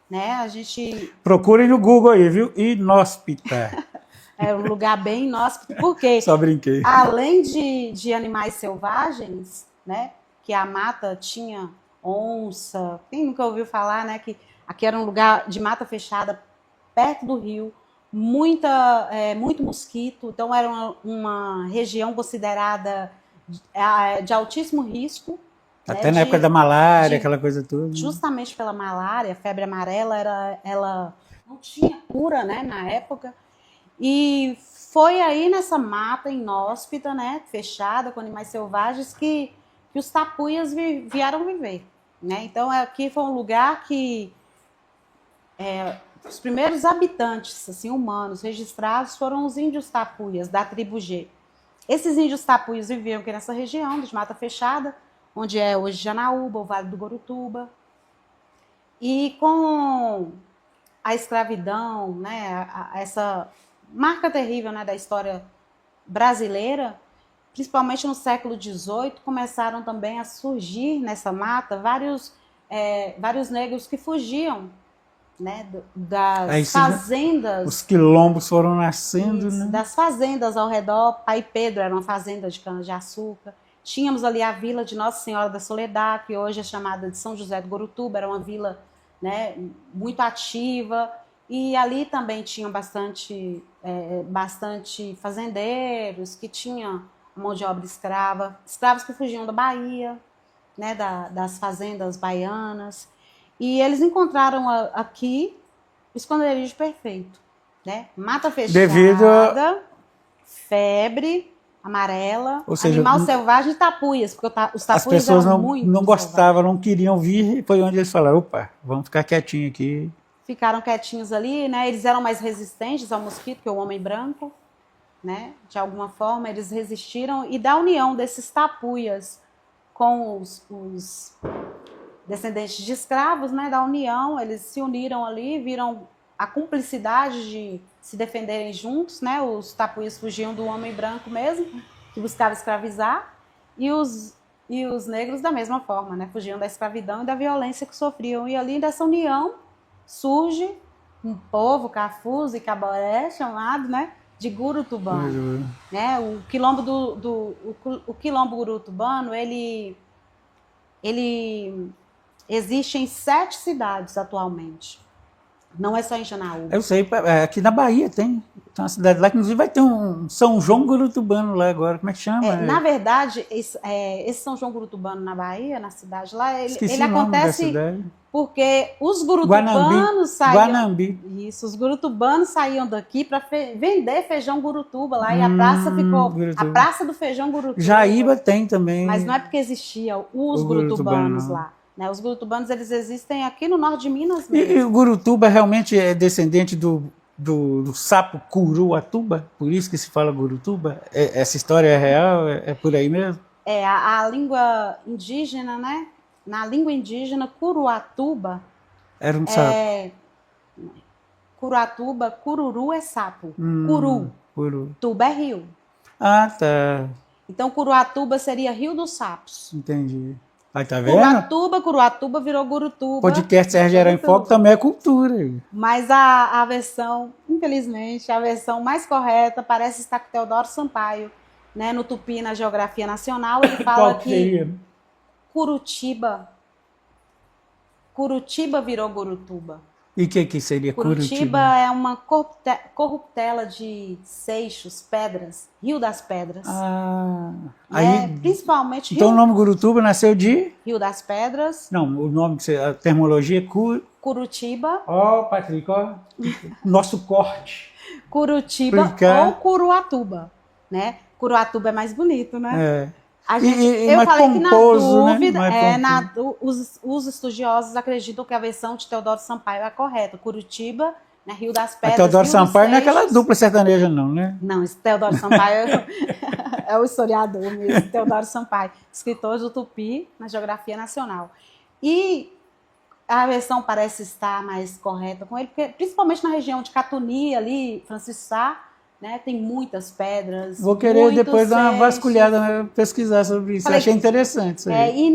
né? A gente... Procurem no Google aí, viu? Inóspita. É um lugar bem inóspito, porque só brinquei. Além de animais selvagens, né? Que a mata tinha onça, quem nunca ouviu falar, né? Que aqui era um lugar de mata fechada, perto do rio, muito mosquito, então era uma região considerada de altíssimo risco. Até na época da malária, aquela coisa toda. Justamente pela malária, a febre amarela, ela não tinha cura, né, na época. E foi aí nessa mata inóspita, né, fechada, com animais selvagens, que os tapuias vieram viver. Né? Então, aqui foi um lugar que os primeiros habitantes assim, humanos registrados foram os índios tapuias, da tribo G. Esses índios tapuias viviam aqui nessa região de mata fechada, onde é hoje Janaúba, o Vale do Gorutuba. E com a escravidão, né, essa marca terrível, né, da história brasileira, principalmente no século XVIII, começaram também a surgir nessa mata vários negros que fugiam, né, das fazendas. Os quilombos foram nascendo, isso, né? Das fazendas ao redor. Pai Pedro era uma fazenda de cana-de-açúcar. Tínhamos ali a vila de Nossa Senhora da Soledad, que hoje é chamada de São José do Gorutuba, era uma vila, né, muito ativa. E ali também tinham bastante fazendeiros, que tinham mão de obra escrava, escravos que fugiam da Bahia, né, das fazendas baianas. E eles encontraram aqui o esconderijo perfeito, né? Mata fechada, devido febre amarela, ou seja, animal selvagem e tapuias, porque os tapuias as pessoas eram muito não gostavam, não queriam vir, foi onde eles falaram, opa, vamos ficar quietinho aqui. Ficaram quietinhos ali, né? Eles eram mais resistentes ao mosquito que o homem branco, né? De alguma forma eles resistiram, e da união desses tapuias com os descendentes de escravos, né? Da união, eles se uniram ali, viram a cumplicidade de se defenderem juntos, né? Os tapuias fugiam do homem branco mesmo, que buscava escravizar, e os negros da mesma forma, né? Fugiam da escravidão e da violência que sofriam. E ali dessa união surge um povo Cafuz e Caboré chamado, né, de Gurutubano. Né? O quilombo o quilombo gurutubano, ele existe em 7 cidades atualmente. Não é só em Janaúba. Eu sei, aqui na Bahia tem uma cidade lá que inclusive vai ter um São João Gurutubano lá agora, como é que chama? Na verdade, esse São João Gurutubano na Bahia, na cidade lá, ele acontece porque os gurutubanos saíam. Isso, os gurutubanos saíam daqui para vender feijão gurutuba lá, e a praça ficou a Praça do Feijão Gurutuba. Jaíba tem também. Mas não é porque existiam os gurutubanos lá. Né? Os gurutubanos, eles existem aqui no norte de Minas mesmo. E o Gurutuba realmente é descendente do sapo Curuatuba? Por isso que se fala Gurutuba? Essa história é real? É por aí mesmo? A língua indígena, né? Na língua indígena, Curuatuba... Era um sapo. Curuatuba, cururu é sapo. Curu. Tuba é rio. Ah, tá. Então, Curuatuba seria Rio dos Sapos. Entendi. Aí, tá vendo? Curuatuba virou Gurutuba. Podcast Serra Geral em Foco também é cultura. Mas a versão, infelizmente, a versão mais correta parece estar com Teodoro Sampaio, né? No Tupi, na Geografia Nacional, ele fala que Curitiba Curutiba virou Gurutuba. E o que seria Curutiba Curitiba? é uma corruptela de seixos, pedras, Rio das Pedras. Ah, Né? aí, Principalmente então o nome Gurutuba nasceu de... Rio das Pedras, Não, o nome, a termologia é Curutiba, Ó, Patrick, ó, nosso corte. Curutiba Explicar. ou Curuatuba, né? Curuatuba é mais bonito, né? É. A gente, E eu mais falei que na pomposo, né? dúvida, Mais os estudiosos acreditam que a versão de Teodoro Sampaio é a correta. Curitiba, né, Rio das A Pedras, Teodoro Rio dos Sampaio não é aquela Seixos. dupla sertaneja, não, né? Não, esse Teodoro Sampaio é o historiador mesmo, Teodoro Sampaio, escritor do Tupi na Geografia Nacional. E a versão parece estar mais correta com ele, porque, principalmente na região de Catuni, ali, Francisco Sá, né, tem muitas pedras. Vou querer muitos depois dar uma seixos. vasculhada, né, pesquisar sobre isso. Falei Eu achei que- interessante isso aí.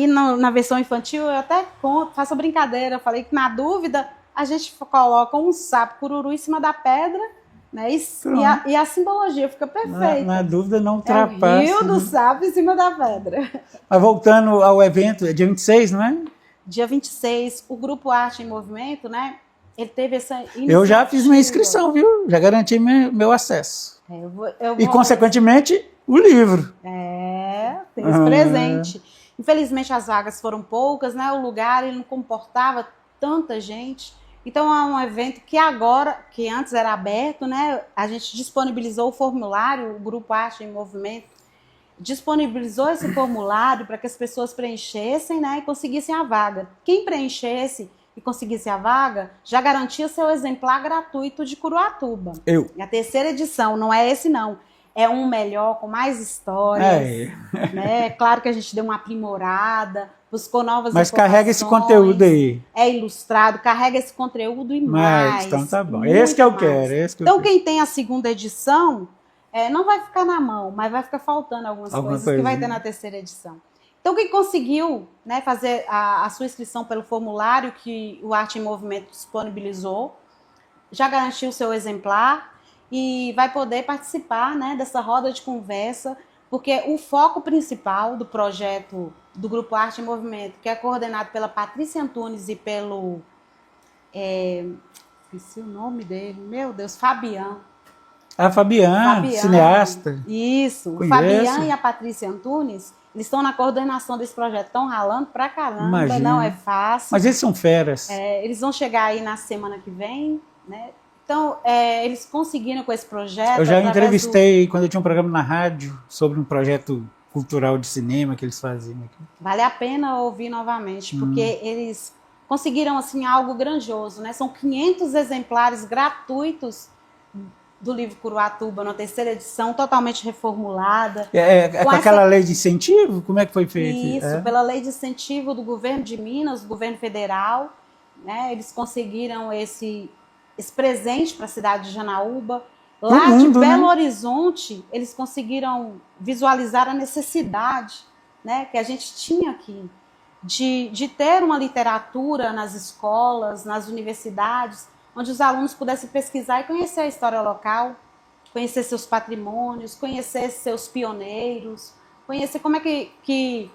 Na versão infantil eu até conto, faço a brincadeira, falei que na dúvida a gente coloca um sapo cururu em cima da pedra, né? E a simbologia fica perfeita. Na dúvida, não É o ultrapassa. rio do sapo em cima da pedra. Mas voltando ao evento, é dia 26, não é? Dia 26, o Grupo Arte em Movimento, né? Ele teve essa iniciativa. Eu já fiz minha inscrição, viu? Já garanti meu acesso. E, consequentemente, o livro. Tem esse presente. Infelizmente, as vagas foram poucas, né? O lugar ele não comportava tanta gente. Então, é um evento que agora, que antes era aberto, né? A gente disponibilizou o formulário, o Grupo Arte em Movimento disponibilizou esse formulário para que as pessoas preenchessem, né? E conseguissem a vaga. Quem preenchesse e conseguisse a vaga, já garantia seu exemplar gratuito de Curuatuba. A terceira edição, não é esse não. É um melhor, com mais histórias. Né? Claro que a gente deu uma aprimorada, buscou novas Mas carrega esse conteúdo aí. É ilustrado, carrega esse conteúdo e mais. Então tá bom. Esse que eu quero. Então quem tem a segunda edição, não vai ficar na mão, mas vai ficar faltando algumas coisas que vai ter na terceira edição. Então, quem conseguiu, né, fazer a sua inscrição pelo formulário que o Arte em Movimento disponibilizou, já garantiu o seu exemplar e vai poder participar, né, dessa roda de conversa, porque o foco principal do projeto do Grupo Arte em Movimento, que é coordenado pela Patrícia Antunes e pelo... esqueci o nome dele, meu Deus, Fabian, cineasta. Isso, Conheço. O Fabian e a Patrícia Antunes, eles estão na coordenação desse projeto, estão ralando pra caramba, Imagina. Não é fácil. Mas eles são feras. Eles vão chegar aí na semana que vem, né? Então, eles conseguiram com esse projeto... Eu já entrevistei, quando eu tinha um programa na rádio, sobre um projeto cultural de cinema que eles faziam aqui. Vale a pena ouvir novamente, porque eles conseguiram, assim, algo grandioso, né? São 500 exemplares gratuitos do livro Curuatuba, na terceira edição, totalmente reformulada. Com aquela lei de incentivo? Como é que foi feito? Isso, pela lei de incentivo do governo de Minas, do governo federal, né? Eles conseguiram esse presente para a cidade de Janaúba. Lá de Belo Horizonte, eles conseguiram visualizar a necessidade, né, que a gente tinha aqui de ter uma literatura nas escolas, nas universidades, onde os alunos pudessem pesquisar e conhecer a história local, conhecer seus patrimônios, conhecer seus pioneiros, conhecer como é que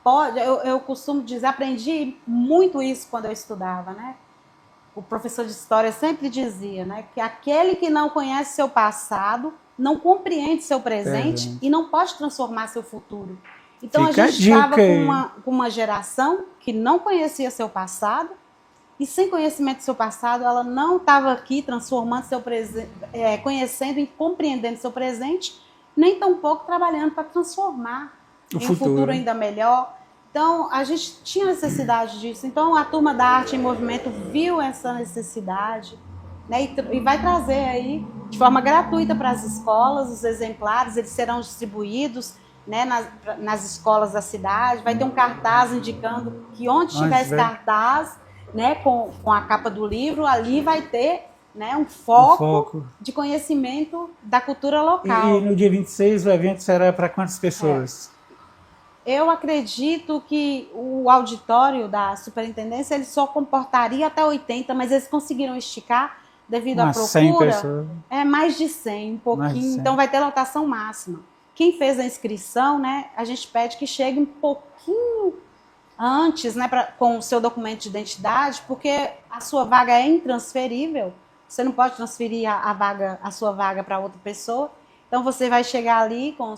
pode... Eu costumo dizer, aprendi muito isso quando eu estudava, né? O professor de história sempre dizia, né, que aquele que não conhece seu passado não compreende seu presente e não pode transformar seu futuro. Então a gente estava com uma geração que não conhecia seu passado e sem conhecimento do seu passado ela não estava aqui transformando seu presente, conhecendo e compreendendo seu presente, nem tampouco trabalhando para transformar em um futuro ainda melhor. Então, a gente tinha necessidade disso. Então, a turma da Arte em Movimento viu essa necessidade, né, e vai trazer aí, de forma gratuita para as escolas, os exemplares, eles serão distribuídos, né, nas escolas da cidade. Vai ter um cartaz indicando que onde tiver esse cartaz, né, com a capa do livro, ali vai ter, né, um foco de conhecimento da cultura local. E no dia 26 o evento será para quantas pessoas? Eu acredito que o auditório da superintendência ele só comportaria até 80, mas eles conseguiram esticar devido à procura. 100 pessoas. Mais de 100, um pouquinho. 100. Então vai ter lotação máxima. Quem fez a inscrição, né, a gente pede que chegue um pouquinho antes, né, com o seu documento de identidade, porque a sua vaga é intransferível. Você não pode transferir a sua vaga para outra pessoa. Então você vai chegar ali com a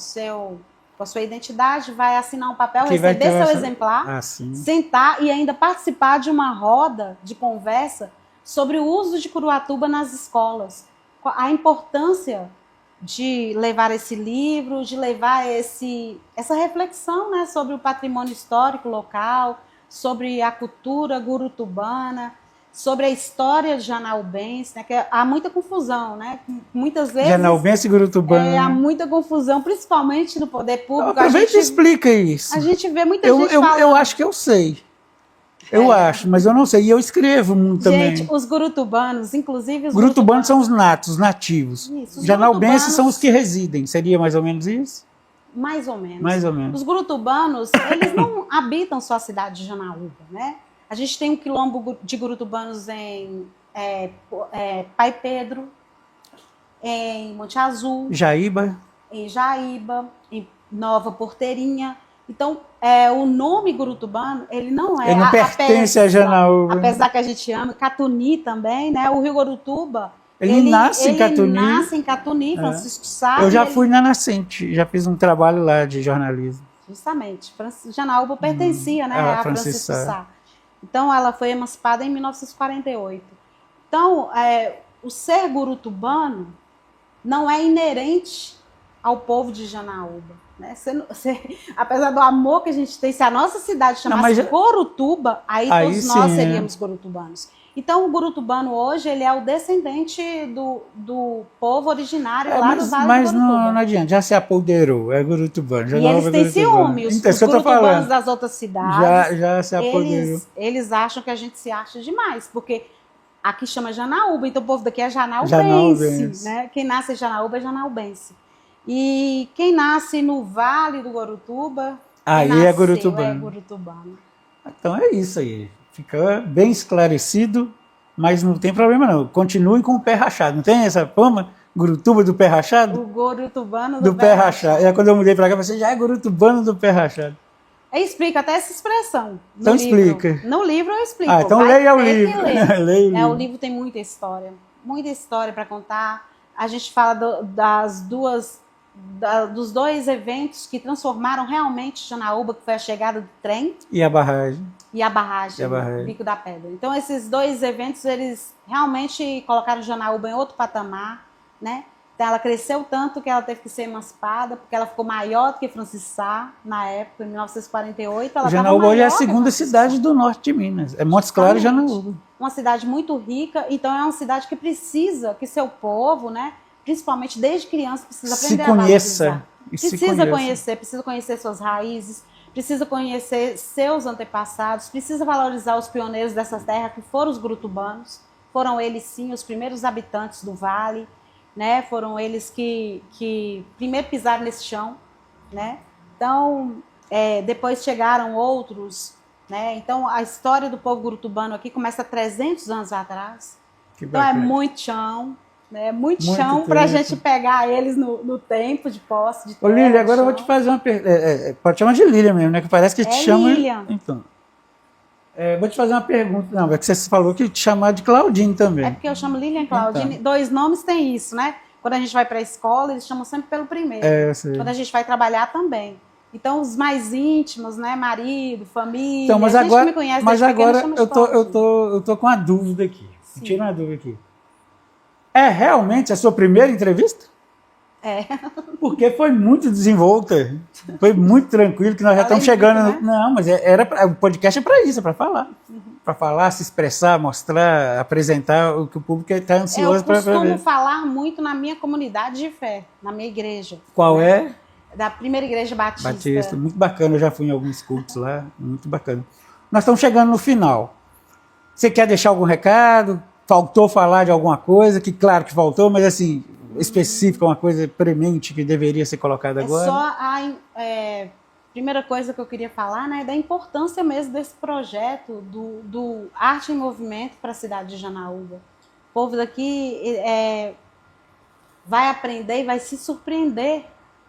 sua identidade, vai assinar um papel, receber seu exemplar, sentar e ainda participar de uma roda de conversa sobre o uso de Curuatuba nas escolas. A importância de levar esse livro, de levar essa reflexão, né, sobre o patrimônio histórico local, sobre a cultura gurutubana, sobre a história janaúbense, né, que há muita confusão, né? Muitas vezes janaúbense e gurutubano. Há muita confusão, principalmente no poder público. Aproveita e explica isso. A gente vê muita gente falando. Eu acho que eu sei. Eu acho, mas eu não sei. E eu escrevo muito também. Gente, os gurutubanos, inclusive os gurutubanos são os nativos. Isso, janaúbenses são os que residem. Seria mais ou menos isso? Mais ou menos. Mais ou menos. Os gurutubanos, eles não habitam só a cidade de Janaúba, né? A gente tem um quilombo de gurutubanos em Pai Pedro, em Monte Azul, em Jaíba, em Nova Porteirinha. Então, o nome gurutubano, ele não pertence a Janaúba. Apesar que a gente ama, Catuni também, né? O Rio Gurutuba, ele nasce em Catuni. Ele nasce em Catuni, Francisco Sá. Eu já fui na nascente, já fiz um trabalho lá de jornalismo. Justamente. Janaúba pertencia, né, a Francisco Sá. Então, ela foi emancipada em 1948. Então, o ser gurutubano não é inerente ao povo de Janaúba. Né? Apesar do amor que a gente tem, se a nossa cidade chamasse Gurutuba, aí todos nós seríamos gurutubanos. Então, o gurutubano hoje, ele é o descendente do povo originário lá do Vale mas do Gurutuba. Mas não adianta, já se apoderou, é gurutubano. E eles têm ciúme, os gurutubanos das outras cidades, já se apoderou. Eles acham que a gente se acha demais, porque aqui chama Janaúba, então o povo daqui é janaubense. Né? Quem nasce em Janaúba é janaubense. E quem nasce no Vale do Gurutuba, é gurutubano. Então é isso aí. Fica bem esclarecido, mas não tem problema não. Continue com o pé rachado. Não tem essa fama? Gurutuba do pé rachado? O gurutubano do pé rachado. Quando eu mudei para cá, você já é gurutubano do pé rachado. Explica até essa expressão. Então explica. No livro eu explico. Então leia o livro. O livro tem muita história para contar. A gente fala dos dois eventos que transformaram realmente Janaúba, que foi a chegada do trem. E a barragem. Bico da Pedra. Então, esses dois eventos, eles realmente colocaram Janaúba em outro patamar, né? Então, ela cresceu tanto que ela teve que ser emancipada, porque ela ficou maior do que Francisco Sá, na época, em 1948. Janaúba hoje é a segunda cidade do norte de Minas. É Montes Claros e Janaúba. Uma cidade muito rica, então é uma cidade que precisa que seu povo, né? Principalmente desde criança, precisa aprender a valorizar. Precisa conhecer suas raízes, precisa conhecer seus antepassados, precisa valorizar os pioneiros dessa terra, que foram os gurutubanos. Foram eles, sim, os primeiros habitantes do vale, né? Foram eles que primeiro pisaram nesse chão, né? Então, depois chegaram outros, né? Então, a história do povo gurutubano aqui começa há 300 anos atrás. Então, é muito chão. Muito chão para a gente pegar eles no tempo de posse de terra. Ô, Lília, agora eu vou te fazer uma pergunta. Pode chamar de Lília mesmo, né? Que parece que te chama. Lilian. Então. Vou te fazer uma pergunta. Não, é que você falou que te chamar de Claudine também. É porque eu chamo Lilian Claudine. Então. Dois nomes tem isso, né? Quando a gente vai para a escola, eles chamam sempre pelo primeiro. Eu sei. Quando a gente vai trabalhar também. Então, os mais íntimos, né? Marido, família. Então, mas agora, que me conhece mas agora pequena, eu tô com uma dúvida aqui. Tira uma dúvida aqui. É realmente a sua primeira entrevista? Porque foi muito desenvolta, foi muito tranquilo, que nós já estamos chegando. Né? Não, mas o podcast é para isso, é para falar. Para falar, se expressar, mostrar, apresentar o que o público está ansioso para ver. Eu costumo falar muito na minha comunidade de fé, na minha igreja. Qual é? Da Primeira Igreja Batista. Muito bacana, eu já fui em alguns cultos lá, muito bacana. Nós estamos chegando no final. Você quer deixar algum recado? Faltou falar de alguma coisa, que claro que faltou, mas assim, específica, uma coisa premente que deveria ser colocada agora? Só a primeira coisa que eu queria falar, né, da importância mesmo desse projeto do Arte em Movimento para a cidade de Janaúba. O povo daqui vai aprender e vai se surpreender,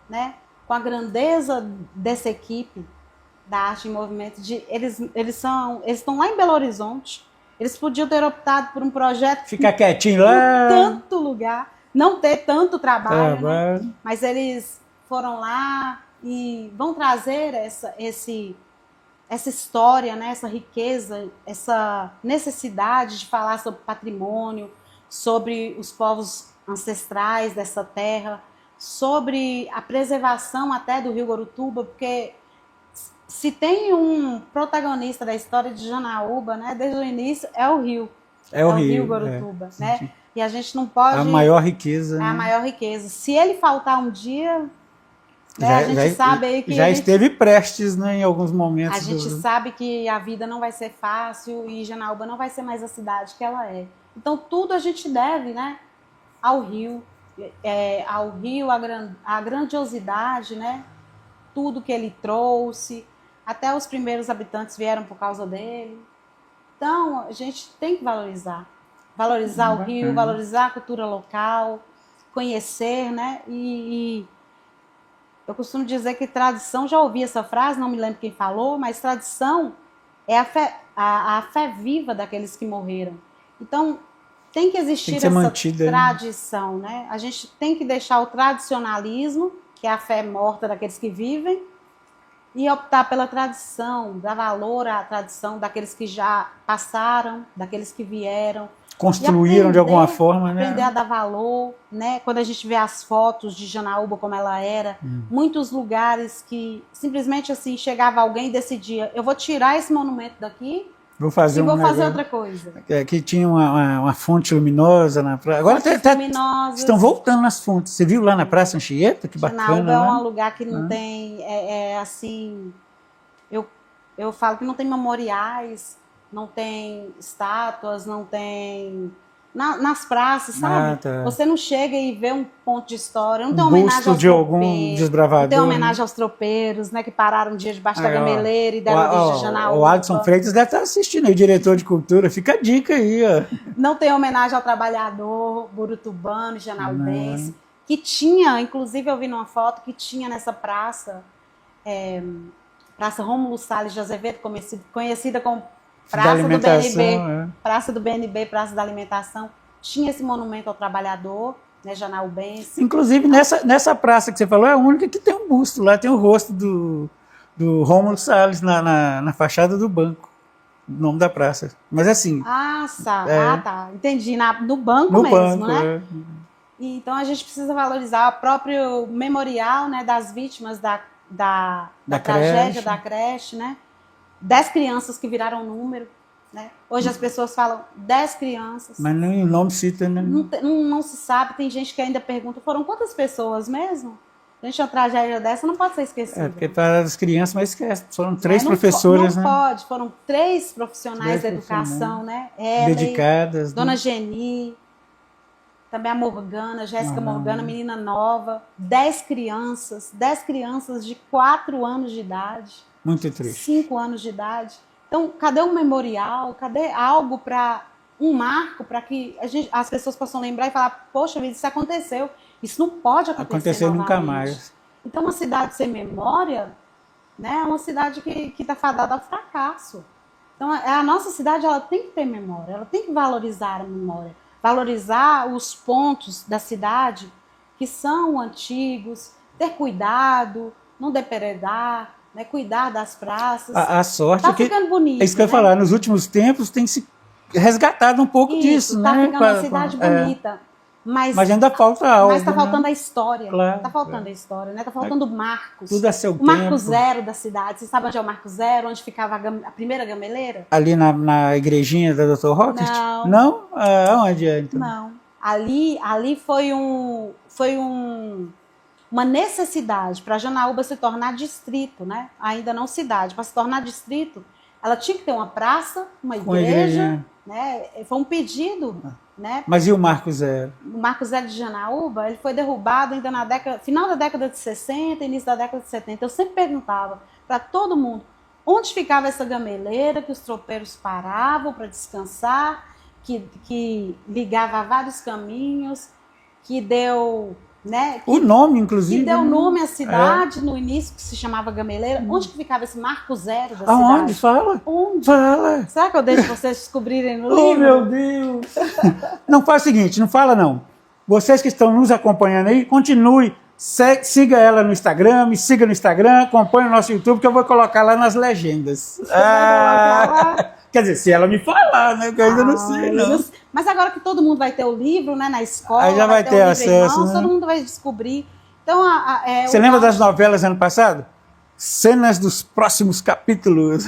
né, com a grandeza dessa equipe, da arte em movimento, eles estão lá em Belo Horizonte, eles podiam ter optado por um projeto Ficar quietinho em lá. tanto lugar, não ter tanto trabalho, Trabalho. né? Mas eles foram lá e vão trazer essa história, né? Essa riqueza, essa necessidade de falar sobre patrimônio, sobre os povos ancestrais dessa terra, sobre a preservação até do Rio Gurutuba, porque se tem um protagonista da história de Janaúba, né, desde o início, é o rio. É o Rio. Gurutuba, né? E a gente não pode... A maior riqueza. É a maior riqueza. Se ele faltar um dia, né, a gente sabe aí que... Já esteve prestes, né, em alguns momentos. A gente sabe que a vida não vai ser fácil e Janaúba não vai ser mais a cidade que ela é. Então, tudo a gente deve, né, ao rio, a grandiosidade, né? Tudo que ele trouxe, até os primeiros habitantes vieram por causa dele. Então, a gente tem que valorizar o rio, valorizar a cultura local, conhecer, né? E eu costumo dizer que tradição, já ouvi essa frase, não me lembro quem falou, mas tradição é a fé viva daqueles que morreram. Então, tem que existir essa mantida, tradição, né? A gente tem que deixar o tradicionalismo, que é a fé morta daqueles que vivem, e optar pela tradição, dar valor à tradição daqueles que já passaram, daqueles que vieram. Construíram de alguma forma, né? Aprender a dar valor, né? Quando a gente vê as fotos de Janaúba como ela era, muitos lugares que simplesmente assim chegava alguém e decidia, eu vou tirar esse monumento daqui vou fazer outra coisa. Que tinha uma fonte luminosa na praia. Agora estão voltando nas fontes. Você viu lá na Praça Anchieta? Que bacana. Janaúba é um lugar que não tem, assim, eu falo que não tem memoriais, não tem estátuas, não tem... nas praças, sabe? Tá. Você não chega e vê um ponto de história, não tem homenagem aos algum desbravador. Não tem homenagem aos tropeiros, né, que pararam um dia debaixo da gameleira e deram origem a Janaúba. O Adson Freitas deve estar assistindo aí, diretor de cultura. Fica a dica aí, ó. Não tem homenagem ao trabalhador burutubano, janaubense, que tinha, inclusive eu vi numa foto, que tinha nessa praça, Praça Rômulo Salles de Azevedo, conhecida como Praça do BNB, Praça do BNB, Praça da Alimentação, tinha esse monumento ao trabalhador, né, janaubense. Inclusive, nessa praça que você falou, é a única que tem um busto, lá tem o rosto do Rômulo Salles na fachada do banco, o nome da praça. Mas assim... tá, entendi, no banco mesmo, né? Então a gente precisa valorizar o próprio memorial, né, das vítimas da tragédia da creche, né? 10 crianças que viraram número, né? Hoje as pessoas falam 10 crianças. Mas nem o nome cita, né? Não se sabe, tem gente que ainda pergunta, foram quantas pessoas mesmo? Gente, uma tragédia dessa não pode ser esquecida. Porque para as crianças, mas esquece. Foram 3 professoras, né? Não pode, foram 3 profissionais da educação, né? Dedicadas. Dona Geni, também a Morgana, Jéssica Morgana, menina nova. 10 crianças de 4 anos de idade. Muito triste. 5 anos de idade. Então, cadê um memorial? Cadê algo para um marco para que as pessoas possam lembrar e falar, poxa vida, isso aconteceu. Isso não pode acontecer nunca mais. Então, uma cidade sem memória, né, é uma cidade que está fadada ao fracasso. Então, a nossa cidade ela tem que ter memória, ela tem que valorizar a memória, valorizar os pontos da cidade que são antigos, ter cuidado, não depredar, né, cuidar das praças. A sorte tá ficando bonito. É isso que eu ia falar, nos últimos tempos tem se resgatado um pouco disso, tá né? Ficando uma cidade bonita. Mas ainda falta algo. Mas está faltando, né, a história. Claro, está faltando a história, né? Está faltando marcos. Tudo a seu tempo. O marco zero da cidade. Você sabe onde é o marco zero? Onde ficava a primeira gameleira? Ali na igrejinha da Dr. Rocket? Não. Não? Aonde é, então? Não. Ali foi uma necessidade para Janaúba se tornar distrito, né? Ainda não cidade. Para se tornar distrito, ela tinha que ter uma praça, uma igreja, né? Foi um pedido, né? Mas e o Marco Zero? O Marco Zero de Janaúba, ele foi derrubado ainda final da década de 60, início da década de 70. Eu sempre perguntava para todo mundo, onde ficava essa gameleira que os tropeiros paravam para descansar, que ligava a vários caminhos, que deu, né? O nome, inclusive. Que deu nome à cidade no início, que se chamava Gameleira. Onde que ficava esse marco zero da Aonde? cidade? Fala. Onde? Fala. Será que eu deixo vocês descobrirem no Oh, livro? meu Deus! Não, faz o seguinte, não fala não. Vocês que estão nos acompanhando aí, continue. Siga ela no Instagram, me siga no Instagram, acompanhe o nosso YouTube, que eu vou colocar lá nas legendas. Quer dizer, se ela me falar, né? Que eu ainda não sei, não. Mas agora que todo mundo vai ter o livro, né? Na escola, aí já vai ter acesso, irmãos, né? todo mundo vai descobrir. Então, você lembra das novelas ano passado? Cenas dos próximos capítulos.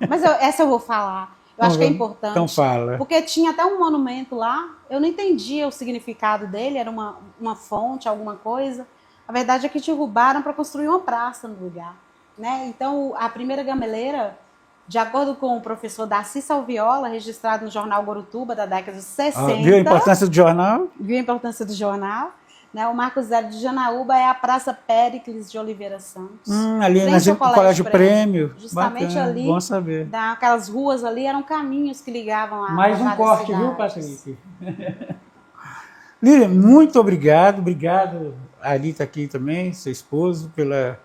Mas essa eu vou falar. Eu acho que é importante. Então fala. Porque tinha até um monumento lá, eu não entendia o significado dele, era uma fonte, alguma coisa. A verdade é que derrubaram para construir uma praça no lugar, né? Então, a primeira gameleira, de acordo com o professor Darcy Salviola, registrado no jornal Gorutuba, da década de 60... viu a importância do jornal? Viu a importância do jornal. Né? O Marco Zero de Janaúba é a Praça Péricles de Oliveira Santos. Ali no Colégio Prêmio. Justamente bacana, ali. Bom saber. Aquelas ruas ali eram caminhos que ligavam a mais um corte, cidades. Viu, Patrick? Lília, muito obrigado. Obrigado, a Arita aqui também, seu esposo, pela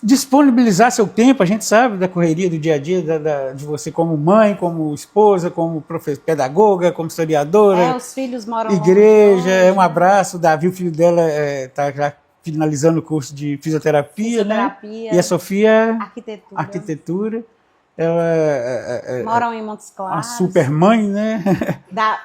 disponibilizar seu tempo. A gente sabe da correria do dia a dia de você como mãe, como esposa, como pedagoga, como historiadora. Os filhos moram igreja, longe. Um abraço. Davi, o filho dela, está já finalizando o curso de fisioterapia, né? E a Sofia, arquitetura. Ela moram em Montes Claros. Uma super mãe, né?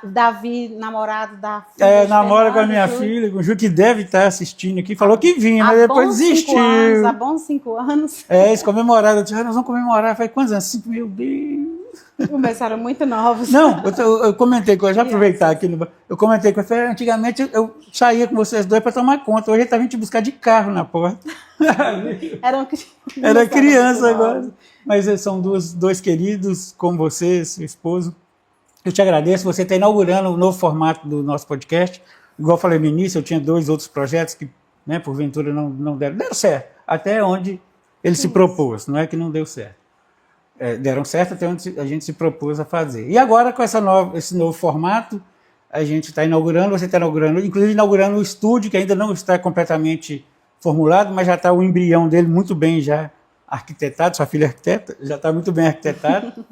Davi, namorado da filha. Namora com a minha filha, com o Ju, que deve estar assistindo aqui. Falou que vinha, mas depois desistiu. Há bons 5 anos. Eles comemoraram. Eu disse, nós vamos comemorar. Faz quantos anos? 5, meu Deus. Começaram muito novos. Não, eu comentei com ela, já aproveitar aqui. Eu comentei com ela, antigamente eu saía com vocês dois para tomar conta. Hoje ele está vindo te buscar de carro na porta. Era criança agora. Mas são dois queridos, como você, seu esposo. Eu te agradeço. Você está inaugurando um novo formato do nosso podcast. Igual eu falei no início, eu tinha 2 outros projetos que, né, porventura, não deram. Deram certo, até onde ele se propôs. Não é que não deu certo. Deram certo até onde a gente se propôs a fazer. E agora, com esse novo formato, a gente está inaugurando, você está inaugurando, inclusive inaugurando o estúdio, que ainda não está completamente formulado, mas já está o embrião dele muito bem já arquitetado, sua filha é arquiteta, já está muito bem arquitetado.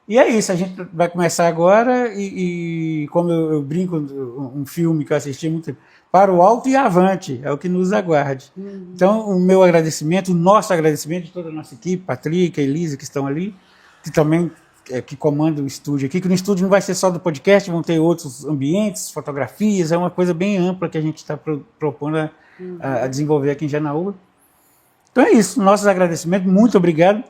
E é isso, a gente vai começar agora e como eu brinco, um filme que eu assisti muito tempo, para o alto e avante, é o que nos aguarde. Então, o meu agradecimento, o nosso agradecimento de toda a nossa equipe, Patrick, Elisa, que estão ali, que também que comandam o estúdio aqui, que no estúdio não vai ser só do podcast, vão ter outros ambientes, fotografias, é uma coisa bem ampla que a gente está propondo a desenvolver aqui em Janaúba. Então é isso, nossos agradecimentos, muito obrigado.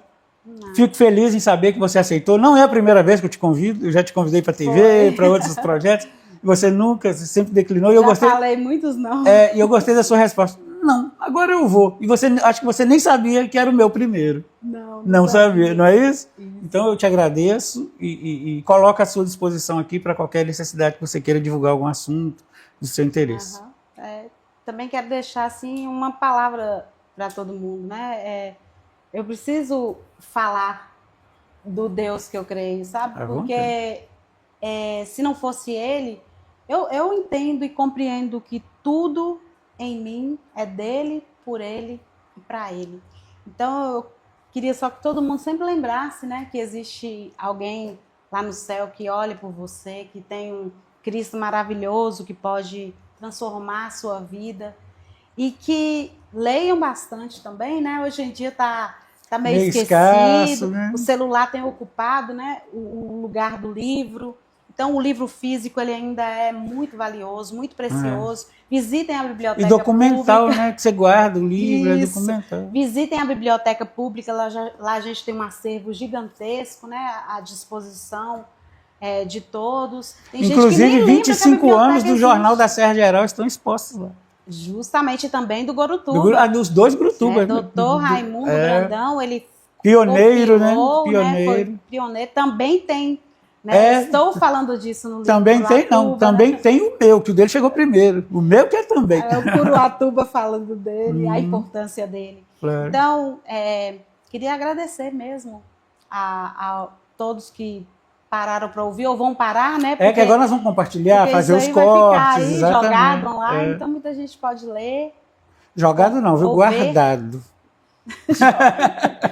Fico feliz em saber que você aceitou. Não é a primeira vez que eu te convido, eu já te convidei para a TV, para outros projetos. Você você sempre declinou. E eu falei muitos não. E eu gostei da sua resposta. Não, agora eu vou. E acho que você nem sabia que era o meu primeiro. Não sabia, não é isso? Então eu te agradeço e coloco à sua disposição aqui para qualquer necessidade que você queira divulgar algum assunto do seu interesse. Também quero deixar assim uma palavra para todo mundo, né? Eu preciso falar do Deus que eu creio, sabe? Porque se não fosse Ele, eu entendo e compreendo que tudo em mim é dele, por Ele e para Ele. Então eu queria só que todo mundo sempre lembrasse, né, que existe alguém lá no céu que olha por você, que tem um Cristo maravilhoso que pode transformar a sua vida e que leiam bastante também, né? Hoje em dia tá meio esquecido, escasso, né? O celular tem ocupado, né, o lugar do livro. Então, o livro físico ele ainda é muito valioso, muito precioso. Visitem a biblioteca pública. E documental, né? Que você guarda o livro, é documental. Visitem a biblioteca pública, lá a gente tem um acervo gigantesco, né, à disposição de todos. Tem inclusive, gente que 25 anos do Jornal da Serra Geral estão expostos lá. Justamente também do Gorutuba. Dos 2 Gorutuba. Doutor Raimundo Brandão, ele pioneiro, né? Pioneiro. Foi pioneiro. Também tem, né? Estou falando disso no livro. Também tem, também tem o meu, que o dele chegou primeiro. O meu que é também. O Curuatuba falando dele, a importância dele. Claro. Então, queria agradecer mesmo a todos que pararam para ouvir ou vão parar, né? Que agora nós vamos compartilhar, fazer os isso aí cortes. vai ficar aí exatamente. jogado online, então muita gente pode ler. Jogado não, viu? Guardado.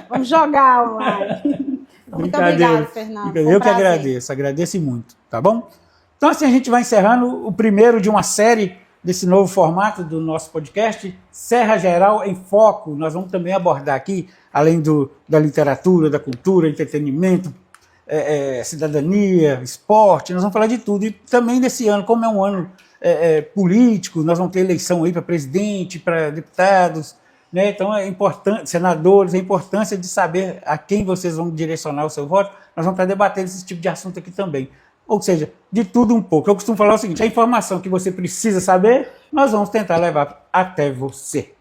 Vamos jogar online. Muito obrigada, Fernando. Eu que agradeço muito, tá bom? Então assim a gente vai encerrando o primeiro de uma série desse novo formato do nosso podcast, Serra Geral em Foco. Nós vamos também abordar aqui, além da literatura, da cultura, entretenimento, cidadania, esporte, nós vamos falar de tudo. E também desse ano, como é um ano político, nós vamos ter eleição aí para presidente, para deputados, né? Então é importante, senadores, a importância de saber a quem vocês vão direcionar o seu voto. Nós vamos estar debatendo esse tipo de assunto aqui também. Ou seja, de tudo um pouco. Eu costumo falar o seguinte, a informação que você precisa saber, nós vamos tentar levar até você.